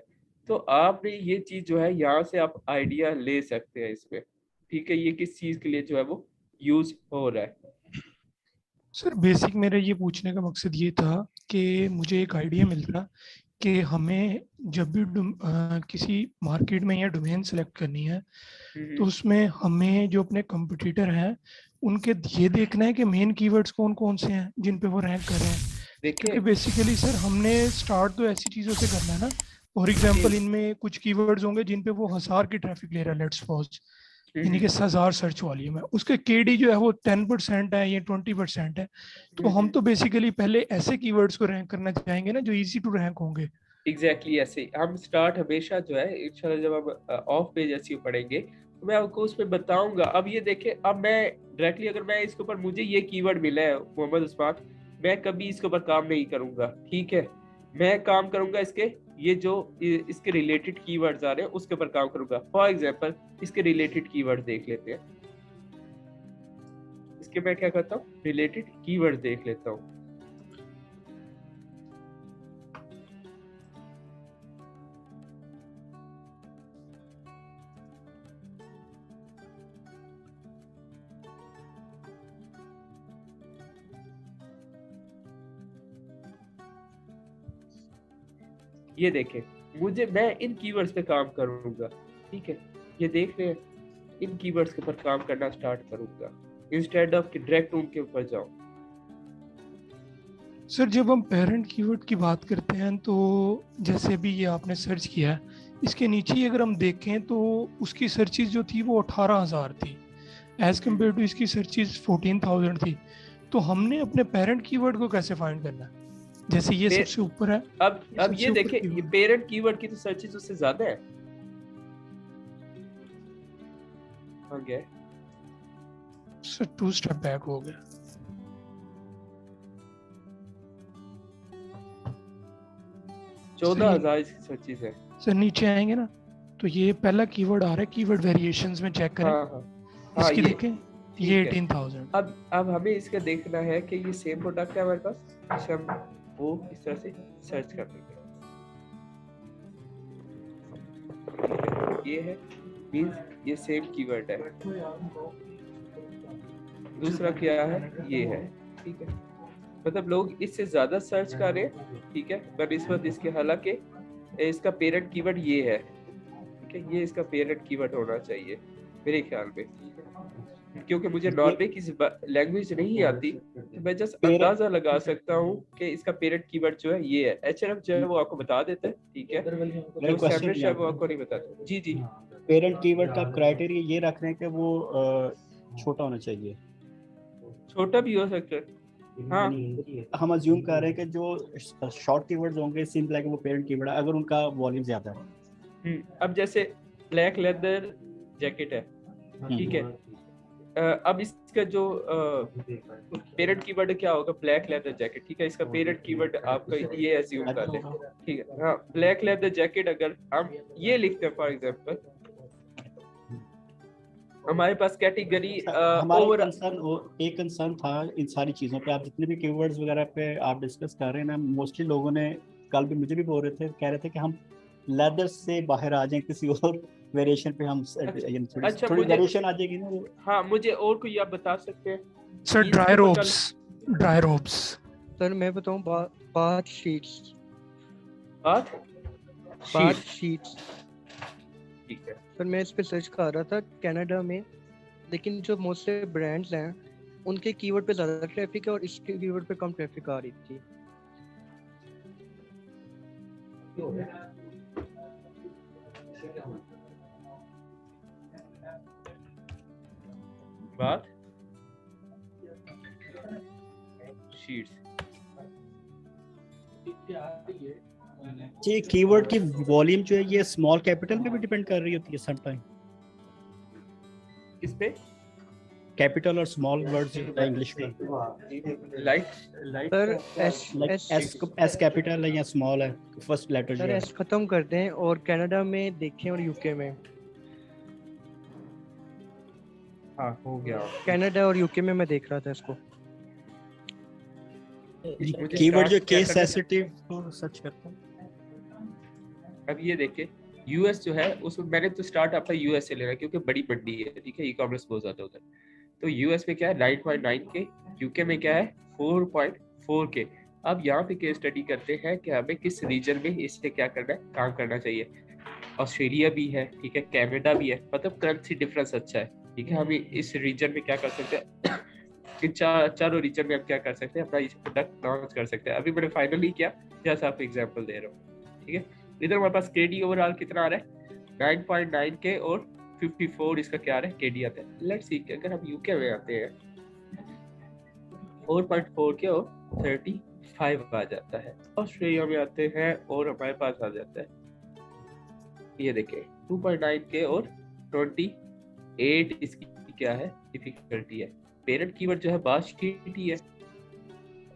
तो आपने ये चीज जो है यहाँ से आप आइडिया ले सकते हैं इसमें, ठीक है, ये किस चीज के लिए जो है वो यूज हो रहा है। सर बेसिक मेरा ये पूछने का मकसद ये था कि मुझे एक आइडिया मिल रहा कि हमें जब भी किसी मार्केट में या डोमेन सेलेक्ट करनी है तो उसमें हमें जो अपने कंपटीटर हैं उनके ये देखना है कि मेन कीवर्ड्स कौन कौन से हैं जिन पे वो रैंक कर रहे हैं। क्योंकि बेसिकली सर हमने स्टार्ट तो ऐसी चीज़ों से करना है ना फॉर एग्जांपल इनमें कुछ कीवर्ड्स होंगे जिन पे वो 1000 की ट्रैफिक ले रहा है, लेट्स सपोज यानी कि 1000 सर्च वॉल्यूम है, उसके केडी जो है वो 10% है या 20% है। तो हम तो बेसिकली पहले ऐसे कीवर्ड्स को रैंक करना चाहेंगे ना जो इजी टू रैंक होंगे। एग्जैक्टली ऐसे हम स्टार्ट हमेशा जो है इंशाल्लाह जब हम ऑफ पेज एसईओ पढ़ेंगे तो मैं आपको उसमें बताऊंगा। अब ये देखें, अब मैं डायरेक्टली अगर मैं इसके ऊपर मुझे ये कीवर्ड मिला है मोहम्मद उस्मान, मैं कभी इसके ऊपर काम नहीं करूंगा, ठीक है। मैं काम करूंगा इसके ये जो इसके रिलेटेड कीवर्ड्स आ रहे हैं उसके ऊपर काम करूंगा। फॉर एग्जांपल इसके रिलेटेड कीवर्ड देख लेते हैं। इसके मैं क्या करता हूँ, रिलेटेड कीवर्ड देख लेता हूँ। ये देखें, मुझे मैं इन कीवर्ड्स पे काम करूंगा, ठीक है। ये देख रहे हैं, इन कीवर्ड्स के ऊपर काम करना स्टार्ट करूंगा इंस्टेड ऑफ कि डायरेक्ट उनके ऊपर जाऊं। सर जब हम पेरेंट कीवर्ड की बात करते हैं तो जैसे भी ये आपने सर्च किया, इसके नीचे ही अगर हम देखें तो उसकी सर्चेज जो थी वो 18,000 थी एज कम्पेयर टू इसकी सर्चेज 14,000 थी। तो हमने अपने पेरेंट कीवर्ड को कैसे फाइंड करना है? जैसे ये सबसे ऊपर है। अब ये देखें, ये पेरेंट कीवर्ड की तो सर्चेज उससे ज्यादा है। हाँ गया सर 2 स्टेप बैक हो गया। सर 14,000 इसकी सर्चेज है। सर नीचे आएंगे ना तो ये पहला कीवर्ड आ रहा है, कीवर्ड वेरिएशंस में चेक करें। हाँ, इसकी देखें ये 18,000। अब हमें इसका देखना है कि ये सेम प्रोडक्ट है हमारे पास, हम वो इस तरह से सर्च कर देंगे। ये है मींस ये सेम कीवर्ड है। दूसरा क्या है, ये है, ठीक है। मतलब लोग इससे ज्यादा सर्च कर रहे हैं, ठीक है, बनिस्बत इसके। हालांकि इसका पेरेंट कीवर्ड ये है, ठीक है। ये इसका पेरेंट कीवर्ड होना चाहिए मेरे ख्याल में, क्योंकि मुझे नॉर्वे की लैंग्वेज नहीं आती तो मैं जस्ट अंदाजा लगा सकता हूँ कि इसका पेरेंट कीवर्ड जो है ये है। एचआरएफ जो है वो आपको बता देता है, ठीक है, जो सैमरश है वो आपको नहीं बताता। जी जी, पेरेंट कीवर्ड का क्राइटेरिया ये रख रहे हैं कि वो छोटा होना चाहिए। छोटा भी हो सकता है, हाँ। हम अज्यूम कर रहे हैं कि जो शॉर्ट कीवर्ड्स होंगे सिंपल है कि वो पेरेंट कीवर्ड है अगर उनका वॉल्यूम ज्यादा है। अब जैसे ब्लैक लेदर जैकेट है, ठीक है। अब इसका जो पेरेंट कीवर्ड क्या होगा, ब्लैक लेदर जैकेट, ठीक है। इसका पेरेंट कीवर्ड आपका ये अज्यूम कर लें, ठीक है। हाँ, ब्लैक लेदर जैकेट अगर हम ये लिखते हैं फॉर एग्जांपल, हमारे पास कैटेगरी हमारा एक कंसर्न था इन सारी चीज़ों पे। आप जितने भी कीवर्ड्स वगैरह पे आप डिस्कस कर रहे हैं ना, मोस्टली लोगों ने कल भी मुझे भी बोल रहे थे, कह रहे थे कि हम लेदर से बाहर आ जाएं, किसी और वेरिएशन पे हम थोड़ी वेरिएशन आ जाएगी ना। हाँ, मुझे और कोई आप बता सकते हैं सर? Dry ropes. सर मैं बताऊं, बाथ शीट्स। ठीक है सर। मैं इस पे सर्च कर रहा था कनाडा में, लेकिन जो मोस्टली ब्रांड्स हैं उनके कीवर्ड पे ज्यादा ट्रैफिक है और इसके कीवर्ड पे कम ट्रैफिक आ रही थी। बात शीट्स जी, कीवर्ड की वॉल्यूम जो है ये स्मॉल कैपिटल में भी डिपेंड कर रही होती है सम टाइम। किस पे? कैपिटल और स्मॉल वर्ड्स इंग्लिश में। सर एस कैपिटल है या स्मॉल है, फर्स्ट लेटर जो है। एस खत्म कर दें और कनाडा में देखें और यूके में। हाँ, हो गया। कनाडा और यूके में मैं देख रहा था इसको। कीवर्ड जो केस सेंसिटिव को सर्च करता हूं। अब ये देखिए, यूएस जो है उसमें मैंने तो स्टार्ट आपका यूएस से लेना क्योंकि बड़ी मंडी है, ठीक है, ई कॉमर्स बहुत ज्यादा उधर। तो यूएस में क्या है 9.9 के, यूके में क्या है 4.4 के। अब यहाँ पे केस स्टडी करते हैं कि हमें किस रीजन में इससे क्या करना है, काम करना चाहिए। ऑस्ट्रेलिया भी है, ठीक है, कनाडा भी है, मतलब करेंसी डिफरेंस अच्छा है, ठीक है। हम इस रीजन में क्या कर सकते हैं, इन चारों रीजन में हम क्या कर सकते हैं, अपना इस प्रोडक्ट लॉन्च कर सकते हैं। अभी मैंने फाइनली किया, जैसा आपको एग्जांपल दे रहा हूँ, ठीक है। इधर हमारे पास KD ओवरऑल कितना आ रहा है 9.9K और 54 इसका क्या आ रहा है KD आता है। लेट्स सी अगर हम UK में आते हैं 4.4K और 35 आ जाता है। ऑस्ट्रेलिया में आते हैं और हमारे पास आ जाता है ये देखिए 2.9K और 28 इसकी क्या है डिफिकल्टी है। पेरेंट कीवर्ड जो है बात शीट ही है।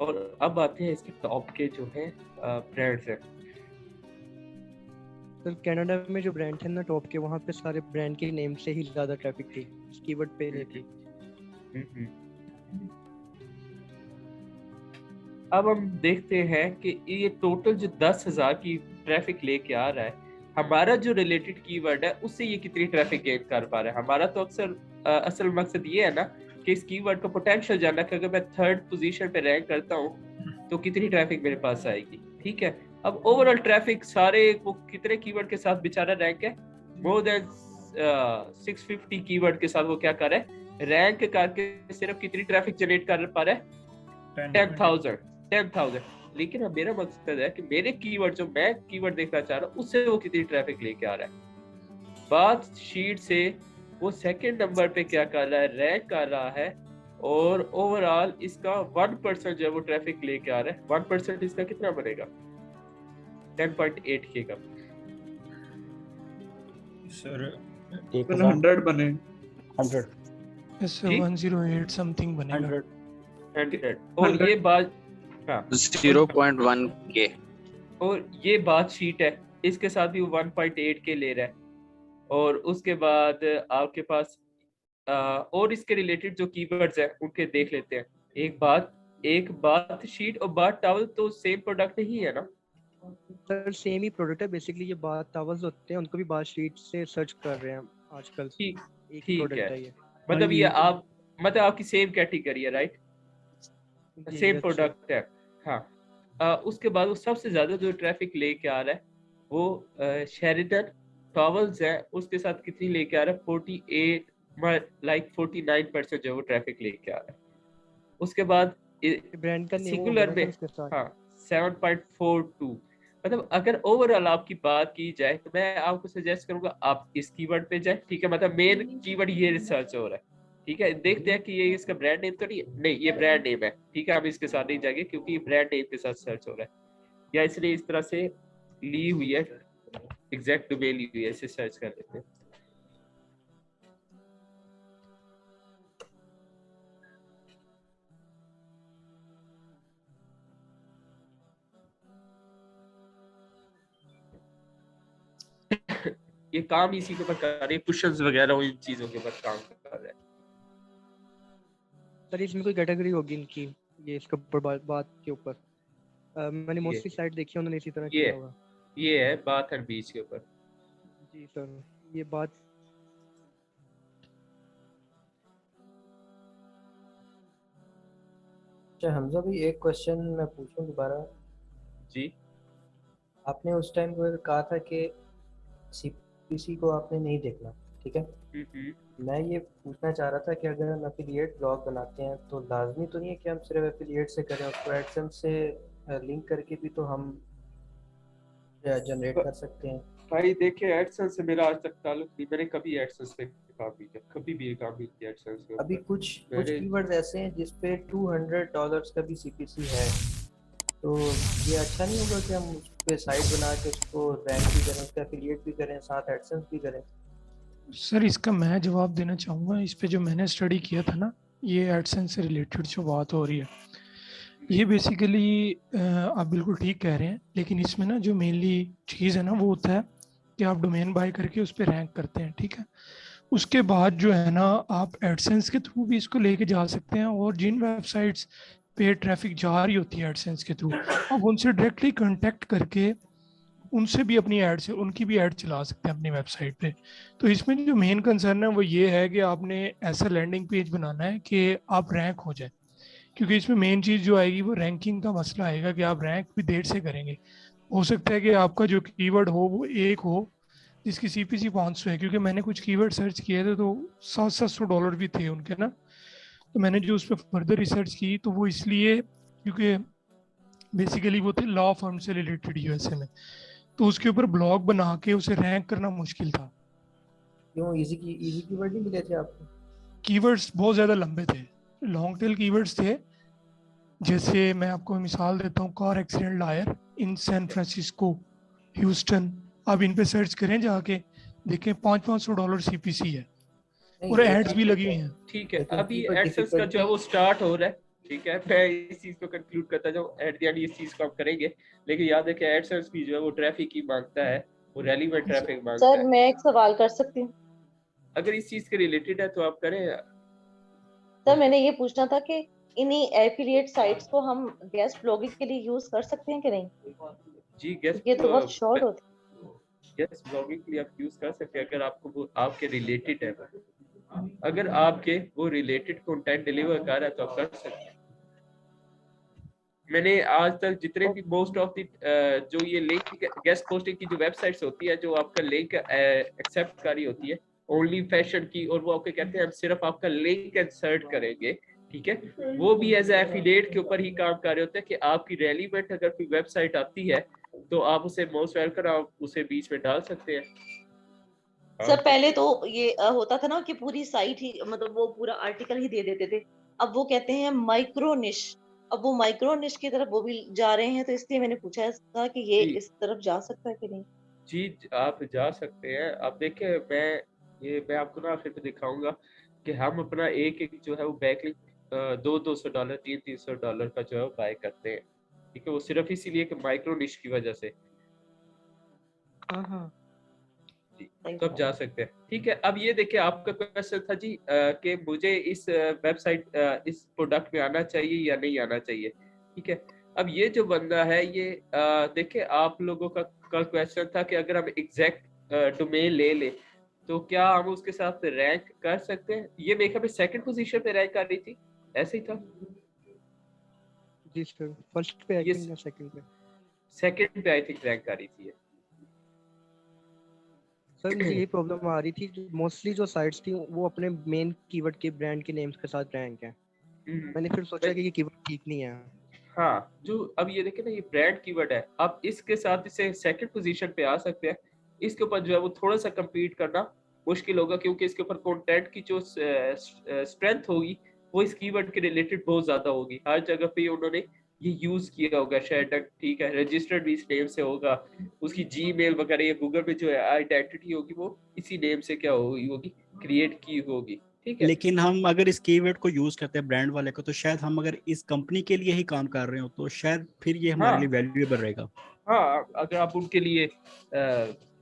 और अब आते हैं इसके टॉप के जो है ब्रांड्स हैं। सर कनाडा में जो ब्रांड थे ना टॉप के, वहाँ पे सारे ब्रांड के नेम से ही ज़्यादा ट्रैफिक थी, कीवर्ड पे नहीं थी। अब हम देखते हैं कि ये टोटल जो 10,000 की ट्रैफिक लेके आ रहा है, हमारा जो रिलेटेड कीवर्ड है उससे ये कितनी ट्रैफिक गेन कर पा रहा है। हमारा तो अक्सर असल मकसद ये है ना कि इस कीवर्ड का पोटेंशियल जानना कि अगर मैं 3rd पोजीशन पे रैंक करता हूँ तो कितनी ट्रैफिक मेरे पास आएगी। ठीक है, अब ओवरऑल ट्रैफिक सारे वो कितने कीवर्ड के साथ बेचारा रैंक है, मोर देन 650 कीवर्ड के साथ वो क्या कर रहा है, रैंक करके सिर्फ कितनी ट्रैफिक जनरेट कर पा रहा है 10,000। लेकिन अब मेरा मकसद है कि मेरे कीवर्ड जो मैं कीवर्ड देखना चाह रहा हूँ उससे वो कितनी ट्रैफिक लेके आ रहा है। बात शीट से वो 2nd नंबर पे क्या कर रहा है, रैंक कर रहा है और ओवरऑल इसका 1% जो है वो ट्रैफिक लेके आ रहा है। 1% इसका कितना बनेगा 10.8K का सर 100 बने 100 इससे 108 समथिंग बनेगा 100 और ये बात 0.1K और ये बात शीट है, इसके साथ भी 1.8K ले रहा है। और उसके बाद आपके पास और इसके रिलेटेड जो कीवर्ड्स हैं उनके देख लेते हैं। एक बात शीट और बात टॉवल तो सेम प्रोडक्ट ही है ना सर? सेम ही प्रोडक्ट है बेसिकली। ये बात टॉवल्स होते हैं, उनको भी बात शीट से सर्च कर रहे हैं आजकल। ठीक प्रोडक्ट है, है ये। मतलब ये आप मतलब आपकी सेम कैटेगरी है, राइट? सेम प्रोडक्ट है। हाँ, उसके बाद वो सबसे ज्यादा जो ट्रैफिक लेके आ रहा है वो शेरिडन टॉवल्स है, उसके साथ कितनी लेके आ रहा है 49% जो वो ट्रैफिक लेके आ रहा है। उसके बाद ब्रांड का नेम सिंगुलर में 7.42। मतलब अगर ओवरऑल आपकी बात की जाए तो मैं आपको सजेस्ट करूंगा आप इस कीवर्ड पे जाए। ठीक है, मतलब मेन कीवर्ड ये रिसर्च हो रहा है। ठीक है, देखते हैं कि ये इसका ब्रांड नेम तो नहीं ये ब्रांड नेम है। ठीक है, हम इसके साथ नहीं जाएंगे क्योंकि ये ब्रांड नेम के साथ सर्च हो रहा है या इसलिए इस तरह से ली हुई है, एग्जैक्ट डोमेन ली हुई है, इसे सर्च कर लेते हैं। ये काम इसी के ऊपर कर रही है, क्वेश्चंस वगैरह इन चीजों के ऊपर काम कर रहा है। सर इसमें कोई कैटेगरी होगी इनकी, ये इसके ऊपर बात के ऊपर मैंने मोस्टली साइट देखी है, उन्होंने इसी तरह किया होगा। ये है बात एंड बीच के ऊपर। जी सर, ये बात अच्छा हमजा भाई एक क्वेश्चन मैं पूछूं दोबारा जी। आपने उस टाइम को कहा था कि सीपीसी को आपने नहीं देखना, ठीक है? मैं ये पूछना चाह रहा था कि अगर हम एफिलिएट ब्लॉग बनाते हैं तो लाजमी तो नहीं है कि हम सिर्फ एफिलिएट से करें, उसको एडसेंस से लिंक करके भी तो हम जनरेट कर सकते हैं। भाई देखिए एडसेंस से मेरा आज तक ताल्लुक नहीं, मैंने कभी एडसेंस पे काम नहीं किया, कभी भी काम नहीं किया एडसेंस पे। अभी कुछ कीवर्ड्स ऐसे हैं जिस पे $200 का भी सीपीसी है, तो ये अच्छा नहीं होगा कि हम उस पे साइट बना के उसको रैंक भी करें, उसका एफिलिएट भी करें, साथ एडसेंस भी करें? सर इसका मैं जवाब देना चाहूँगा। इस पे जो मैंने स्टडी किया था ना, ये एडसेंस से रिलेटेड जो बात हो रही है, ये बेसिकली आप बिल्कुल ठीक कह रहे हैं, लेकिन इसमें ना जो मेनली चीज़ है ना वो होता है कि आप डोमेन बाय करके उस पर रैंक करते हैं। ठीक है, उसके बाद जो है ना आप एडसेंस के थ्रू भी इसको लेके जा सकते हैं, और जिन वेबसाइट्स पे ट्रैफिक जा रही होती है एडसेंस के थ्रू, आप उनसे डायरेक्टली कांटेक्ट करके उनसे भी अपनी ऐड से उनकी भी ऐड चला सकते हैं अपनी वेबसाइट पे। तो इसमें जो मेन कंसर्न है वो ये है कि आपने ऐसा लैंडिंग पेज बनाना है कि आप रैंक हो जाए, क्योंकि इसमें मेन चीज़ जो आएगी वो रैंकिंग का मसला आएगा कि आप रैंक भी देर से करेंगे। हो सकता है कि आपका जो कीवर्ड हो वो एक हो जिसकी सीपीसी 500 है, क्योंकि मैंने कुछ कीवर्ड सर्च किए थे तो $700 भी थे उनके ना। तो मैंने जो उस पर फर्दर रिसर्च की तो वो इसलिए क्योंकि बेसिकली वो थे लॉ फर्म से रिलेटेड यूएसए में। तो उसके ऊपर ब्लॉग बना के उसे रैंक करना मुश्किल था। क्यों? इजी कीवर्ड नहीं मिले थे आपको? कीवर्ड्स बहुत ज़्यादा लंबे थे, लॉन्ग टेल कीवर्ड्स थे। जैसे मैं आपको मिसाल देता हूँ, car accident lawyer in San Francisco, Houston. आप इन पे सर्च करें जाके, देखें $500 CPC है और एड्स भी लगी हुई हैं। ठीक है, अभी एडसेंस का जो है वो स्टार्ट हो रहा है। ठीक है, मैं इस चीज को कंक्लूड करता जाऊं, एट द एंड इस चीज को हम करेंगे, लेकिन याद है कि एडसेंस भी जो है वो ट्रैफिक ही मांगता है, वो रेलेवेंट ट्रैफिक मांगता है। सर मैं एक सवाल कर सकती हूँ? अगर इस चीज के रिलेटेड है तो आप करें। सर मैंने ये पूछना था कि इन्हीं एफिलिएट साइट्स को हम गेस्ट ब्लॉगिंग के लिए यूज कर सकते हैं कि नहीं? जी, गेस्ट ये तो बहुत शॉर्ट होती है। गेस्ट ब्लॉगिंग के लिए आप यूज कर सकते हैं अगर आपको वो आपके रिलेटेड है। अगर आपके वो रिलेटेड कंटेंट डिलीवर कर रहा है तो आप कर सकते हैं। मैंने आज तक जितने भी मोस्ट ऑफ द जो ये लिंक गेस्ट पोस्टिंग की जो वेबसाइट्स होती है, जो आपका लिंक एक्सेप्ट कर रही होती है ओनली फैशन की, और वो आपके कहते हैं हम सिर्फ आपका लिंक इंसर्ट करेंगे, ठीक है, वो भी एज एफिलिएट के ऊपर ही काम कर रहे होते हैं कि आपकी रेलिवेंट अगर कोई वेबसाइट आती है तो आप उसे मोस्ट वेलकम आप उसे बीच में डाल सकते हैं। सर पहले तो ये होता था ना कि पूरी साइट ही, मतलब वो पूरा आर्टिकल ही दे देते थे। अब वो कहते हैं माइक्रो निश, अब वो माइक्रो निश की तरफ वो भी जा रहे हैं, तो इसलिए मैंने पूछा था कि ये इस तरफ जा सकता है कि नहीं। जी आप जा सकते हैं। आप देखें, मैं आपको ना फिर दिखाऊंगा कि हम अपना एक जो है वो बैकलिंक $200 $300 का जो है वो बाय करते हैं, ठीक है, वो सिर्फ इसीलिए कि माइक्रो निश की वजह से। तो आप जा सकते हैं, ठीक है। अब ये देखिए, आपका क्वेश्चन था जी कि मुझे इस वेबसाइट इस प्रोडक्ट में आना चाहिए या नहीं आना चाहिए, ठीक है। अब ये जो बंदा है ये देखिए, आप लोगों का क्वेश्चन था कि अगर हम एग्जैक्ट डोमेन ले ले तो क्या हम उसके साथ रैंक कर सकते हैं। ये मेरे ख्याल में सेकंड पोजीशन पे रैंक कर रही थी, ऐसे ही था जी सर, फर्स्ट पे आई थिंक या सेकंड पे आई थिंक रैंक कर रही थी। सर मुझे यही प्रॉब्लम आ रही थी, जो मोस्टली जो साइट्स थी वो अपने मेन कीवर्ड के ब्रांड के नेम्स के साथ रैंक है। मैंने फिर सोचा कि ये कीवर्ड ठीक नहीं है। हाँ, जो अब ये देखे ना, ये ब्रांड कीवर्ड है, आप इसके साथ इसे सेकंड पोजीशन पे आ सकते हैं। इसके ऊपर जो है वो थोड़ा सा compete करना मुश्किल होगा, क्योंकि इसके ऊपर कंटेंट की जो स्ट्रेंथ होगी वो इस कीवर्ड के रिलेटेड बहुत ज्यादा होगी। हर जगह पे उन्होंने ये यूज किया होगा शायद, ठीक है, रजिस्टर्ड भी इस नेम से होगा, उसकी जीमेल वगैरह या गूगल पे जो है आइडेंटिटी होगी वो इसी नेम से क्या होगी क्रिएट की होगी, ठीक है। लेकिन हम अगर इस कीवर्ड को यूज करते हैं ब्रांड वाले को, तो शायद हम अगर इस कंपनी के लिए ही काम कर रहे हो तो शायद फिर ये हमारे लिए वैल्यूएबल रहेगा। हाँ, अगर आप उनके लिए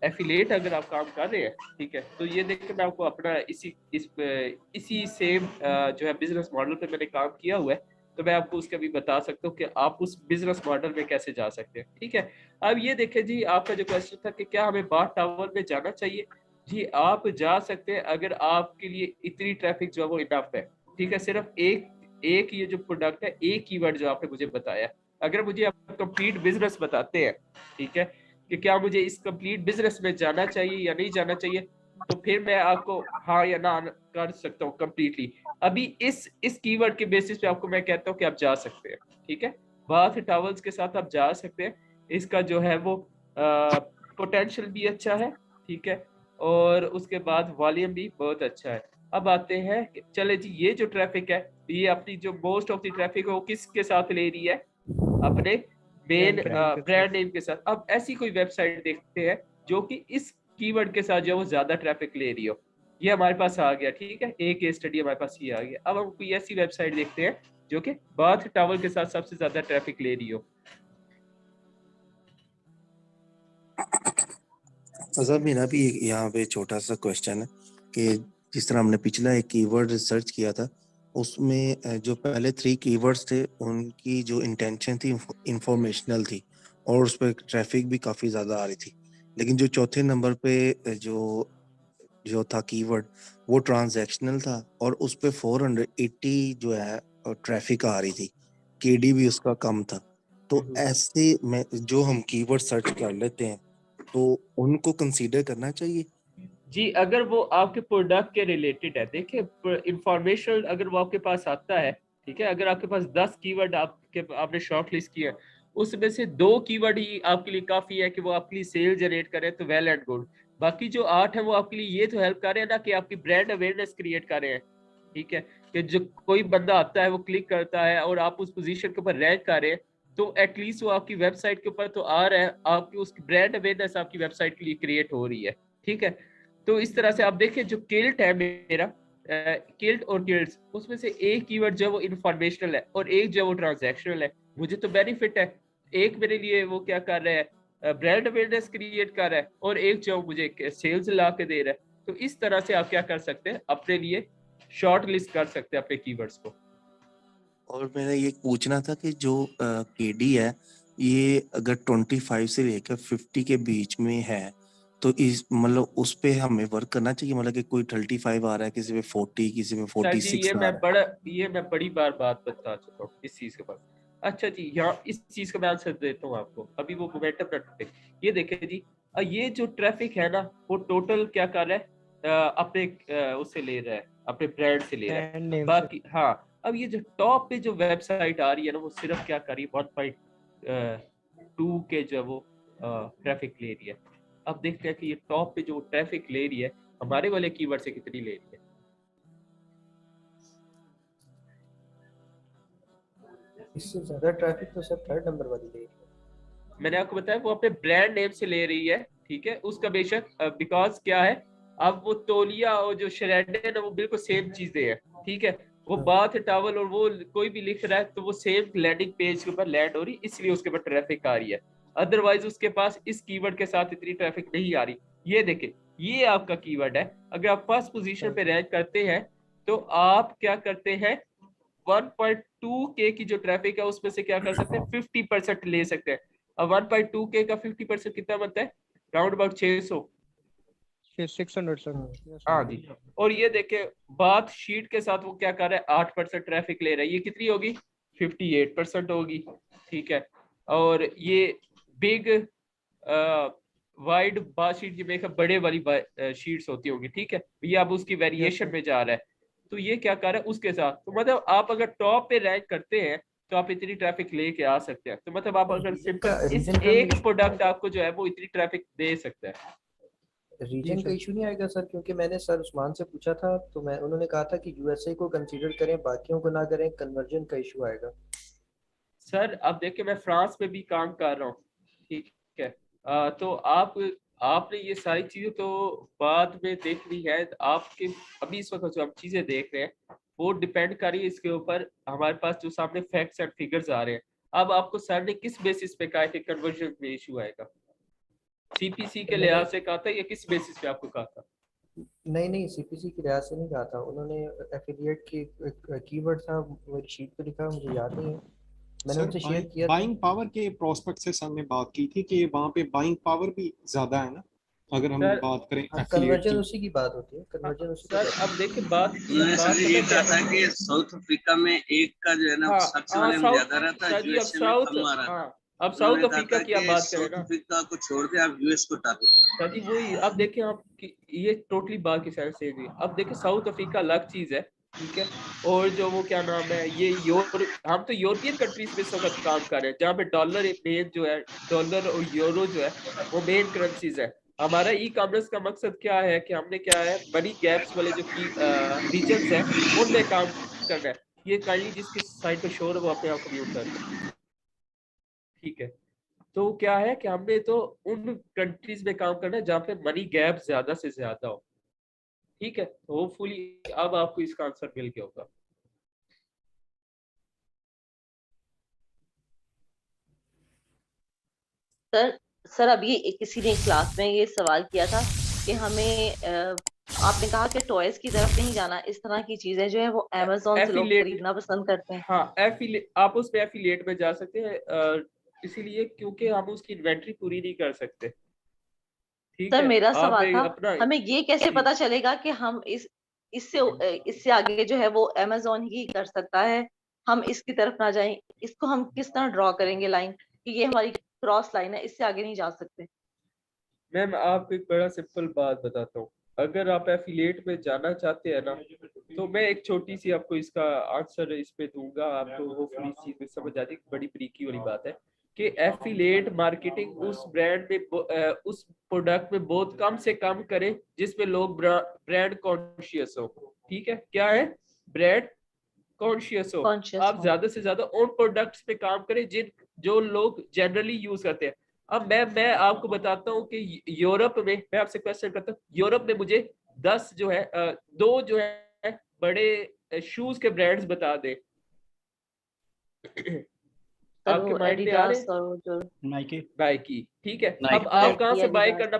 एफिलिएट अगर आप काम कर रहे हैं, ठीक है, तो ये देखकर मैं आपको अपना इसी सेम जो है बिजनेस मॉडल पे मैंने काम किया हुआ है, तो मैं आपको उसका भी बता सकता हूँ कि आप उस बिजनेस मॉडल में कैसे जा सकते हैं, ठीक है। अब ये देखें जी, आपका जो क्वेश्चन था कि क्या हमें बाथ टावर में जाना चाहिए। जी आप जा सकते हैं अगर आपके लिए इतनी ट्रैफिक जो है वो इनफ है, ठीक है। सिर्फ एक ये जो प्रोडक्ट है, एक कीवर्ड जो आपने मुझे बताया, अगर मुझे आप कंप्लीट बिजनेस बताते हैं, ठीक है, कि क्या मुझे इस कंप्लीट बिजनेस में जाना चाहिए या नहीं जाना चाहिए, तो फिर मैं आपको हाँ या ना कर सकता हूँ कंप्लीटली। अभी इस कीवर्ड के बेसिस पे आपको मैं कहता हूँ कि आप जा सकते हैं, ठीक है, बाथ टॉवल्स के साथ आप जा सकते हैं। इसका जो है वो पोटेंशियल भी अच्छा है, ठीक है, और उसके बाद वॉल्यूम भी बहुत अच्छा है। अब आते हैं, चले जी, ये जो ट्रैफिक है, ये अपनी जो मोस्ट ऑफ द ट्रैफिक है वो किसके साथ ले रही है, अपने मेन ब्रांड नेम के साथ। अब ऐसी कोई वेबसाइट देखते हैं जो कि इस कीवर्ड के साथ जो वो ज्यादा ट्रैफिक ले रही हो। ये हमारे पास आ गया, ठीक है, एक केस स्टडी हमारे पास ये आ गया। अब हम कोई ऐसी वेबसाइट देखते हैं जो कि बाथ टॉवल के साथ सबसे ज्यादा ट्रैफिक ले रही हो। सर मेरा भी यहाँ पे छोटा सा क्वेश्चन है कि जिस तरह हमने पिछला एक कीवर्ड रिसर्च किया था, उसमें जो पहले 3 कीवर्ड्स थे उनकी जो इंटेंशन थी इंफॉर्मेशनल थी और उस पर ट्रैफिक भी काफ़ी ज़्यादा आ रही थी, लेकिन जो चौथे नंबर पे जो था कीवर्ड वो ट्रांजैक्शनल था और उस पे 480 जो है ट्रैफिक आ रही थी, केडी भी उसका कम था। तो ऐसे में जो हम कीवर्ड सर्च कर लेते हैं तो उनको कंसीडर करना चाहिए। जी, अगर वो आपके प्रोडक्ट के रिलेटेड है, देखिए इंफॉर्मेशन अगर वो आपके पास आता है, ठीक है, अगर आपके पास 10 कीवर्ड आपने शॉर्ट लिस्ट किया उसमें से 2 कीवर्ड ही आपके लिए काफी है कि वो आपके लिए सेल जनरेट करे, तो वेल एंड गुड। बाकी जो 8 है वो आपके लिए ये तो हेल्प कर रहे हैं ना कि आपकी ब्रांड अवेयरनेस क्रिएट कर रहे हैं, ठीक है, कि जो कोई बंदा आता है वो क्लिक करता है और आप उस पोजीशन के ऊपर रैंक कर रहे हैं, तो एटलीस्ट वो आपकी वेबसाइट के ऊपर तो आ रहा है, आपकी उसकी ब्रांड अवेयरनेस आपकी वेबसाइट के लिए क्रिएट हो रही है, ठीक है। तो इस तरह से आप देखें जो किल्ट है मेरा, किल्ट और किल्ट्स, उसमें से एक कीवर्ड जो है वो इंफॉर्मेशनल है और एक जो है वो ट्रांजैक्शनल है। मुझे तो बेनिफिट है, एक मेरे लिए वो क्या कर रहा है, ब्रांड अवेयरनेस क्रिएट कर रहा है, और एक जो मुझे सेल्स ला के दे रहा है। तो इस तरह से आप क्या कर सकते हैं, अपने लिए शॉर्ट लिस्ट कर सकते हैं अपने कीवर्ड्स को। और मैंने ये पूछना था कि जो केडी है ये अगर 25 से लेकर 50 के बीच में है तो इस मतलब उस पे हमें वर्क करना चाहिए, मतलब कि कोई 35 आ रहा है, किसी पे 40, किसी पे 46 ये आ रहा है। मैं बड़ी बार बात बता चुका हूँ इस चीज के बाद। अच्छा जी, यहाँ इस चीज का मैं आंसर देता हूँ आपको, अभी वो मोमेंटम ना टूटे। ये देखें जी, ये जो ट्रैफिक है ना वो टोटल क्या कर रहा है, अपने उससे ले रहा है, अपने ब्रांड से ले रहा है। बाकी हाँ, अब ये जो टॉप पे जो वेबसाइट आ रही है ना वो सिर्फ क्या कर रही है, 1.2 के जो है वो ट्रैफिक ले रही है। अब देखते हैं कि ये टॉप पे जो ट्रैफिक ले रही है हमारे वाले कीवर्ड से कितनी ले रही है। इससे ज्यादा ट्रैफिक तो सर 3rd नंबर वाली ले रही है। मैंने आपको बताया वो अपने ब्रांड नेम से ले रही है, ठीक है, उसका बेशक बिकॉज क्या है, अब वो तौलिया और जो शरेड है ना वो बिल्कुल सेम चीजें हैं, ठीक है, वो बाथ टॉवल और वो कोई भी लिख रहा है तो वो सेम लैंडिंग पेज के ऊपर लैंड हो रही, इसलिए उसके ऊपर ट्रैफिक आ रही है। अदरवाइज उसके पास इस कीवर्ड के साथ इतनी ट्रैफिक नहीं आ रही। ये देखें, ये आपका कीवर्ड है, अगर आप फर्स्ट पोजीशन पे रैंक करते हैं तो आप क्या करते हैं, 1.2K की जो ट्रैफिक है उसमें से क्या कर सकते हैं, 50% ले सकते हैं। अब 1.2K का 50% कितना बनता है, राउंड अबाउट 600 600 हाँ जी। और ये देखे बात शीट के साथ वो क्या कर रहा है, 8% ट्रैफिक ले रहा है, ये कितनी होगी, 58% होगी, ठीक है। और ये बिग वाइड बार शीट जो मेरे बड़े वाली शीट्स होती होगी, ठीक है, ये अब उसकी वेरिएशन में जा रहा है, तो ये क्या कर रहा है उसके साथ। तो मतलब आप अगर टॉप पे रैंक करते हैं तो आप इतनी ट्रैफिक लेके आ सकते हैं। तो मतलब आप अगर सिंपल इस एक प्रोडक्ट आपको जो है वो इतनी ट्रैफिक दे सकता है। रीजन का इशू नहीं आएगा सर, क्योंकि मैंने सर उस्मान से पूछा था तो उन्होंने कहा था कि यूएसए को कंसीडर करें, बाकियों को ना करें, कन्वर्जन का इशू आएगा। सर अब देखिए मैं फ्रांस में भी काम कर रहा हूँ, ठीक है, तो आपने ये सारी चीजें तो बाद में देखनी है। आपके अभी इस वक्त जो हम चीजें देख रहे हैं वो डिपेंड कर रही है इसके ऊपर, हमारे पास जो सामने फैक्ट्स एंड फिगर्स आ रहे हैं। अब आपको सर ने किस बेसिस पे कहा कि कन्वर्जन में इशू आएगा, सीपीसी के लिहाज से कहा था या किस बेसिस पे आपको कहा था? नहीं, सीपीसी के लिहाज से नहीं कहा था उन्होंने, एफिलिएट की कीवर्ड था, मेरी शीट पे लिखा, मुझे याद नहीं है, मैंने उनसे शेयर किया। बाइंग पावर के प्रोस्पेक्ट से सर ने बात की थी कि वहाँ पे बाइंग पावर भी ज्यादा है ना, अगर हम बात करें कन्वर्जन उसी की बात होती है, कन्वर्जन उसी सर अब देखिए बात ये कहा था कि साउथ अफ्रीका में एक का जो है ना सक्सेस वाले में ज्यादा रहता है, यूएसए में कम आ रहा था। अब साउथ अफ्रीका की आप बात करें ना, साउथ अफ्रीका को छोड़ दे आप यूएस को टारगेट सर जी वही। अब देखें आप ये टोटली बात की साइड से भी, अब देखें साउथ अफ्रीका अलग चीज है, ठीक है, और जो वो क्या नाम है, ये हम तो यूरोपियन कंट्रीज में इस वक्त काम कर रहे हैं जहाँ पे डॉलर मेन जो है, डॉलर और यूरो जो है वो मेन करेंसीज है। हमारा ई कॉमर्स का मकसद क्या है कि हमने क्या है, बड़ी गैप्स वाले जो रीजन्स हैं उनमें काम करना है। ये काइंडली जिसकी साइड पे शोर है वो अपने आप को म्यूट कर दें, ठीक है। तो क्या है कि हमने तो उन कंट्रीज में काम करना है जहाँ पे मनी गैप ज्यादा से ज्यादा हो, ठीक है। तो होपफुली अब आपको इसका आंसर मिल गया होगा। सर अभी किसी ने क्लास में ये सवाल किया था कि हमें आपने कहा कि टॉयज की तरफ नहीं जाना, इस तरह की चीजें जो है वो अमेज़न से लोग खरीदना पसंद करते हैं। हाँ, आप उस पे एफिलिएट में जा सकते हैं, इसीलिए क्योंकि हम उसकी इन्वेंट्री पूरी नहीं कर सकते, ठीक सर है। मेरा सवाल था हमें ये कैसे पता चलेगा कि हम इससे आगे जो है वो अमेज़न ही कर सकता है, हम इसकी तरफ ना जाएं, इसको हम किस तरह ड्रॉ करेंगे लाइन कि ये हमारी क्रॉस लाइन है, इससे आगे नहीं जा सकते? मैम आपको एक बड़ा सिंपल बात बताता हूँ, अगर आप एफिलिएट में जाना चाहते हैं ना, तो मैं एक छोटी सी आपको इसका आंसर इस पे दूंगा, आपको होपफुली इस चीज में समझ आ जाए, बड़ी ब्रीकी वाली बात है। कि एफिलिएट मार्केटिंग उस ब्रांड में उस प्रोडक्ट में बहुत कम से कम करें जिसमें लोग ब्रांड कॉन्शियस हो। ठीक है, क्या है? ब्रांड कॉन्शियस हो। आप ज्यादा से ज्यादा उन प्रोडक्ट्स पे काम करें जो लोग जनरली यूज करते हैं। अब मैं आपको बताता हूँ कि यूरोप में, मैं आपसे क्वेश्चन करता हूँ, यूरोप में मुझे 10 जो है 2 जो है बड़े शूज के ब्रांड्स बता दे। आपके माइंड में आ रहे हैं? नाइकी। नाइकी, ठीक है। अब आप कहाँ से बाय करना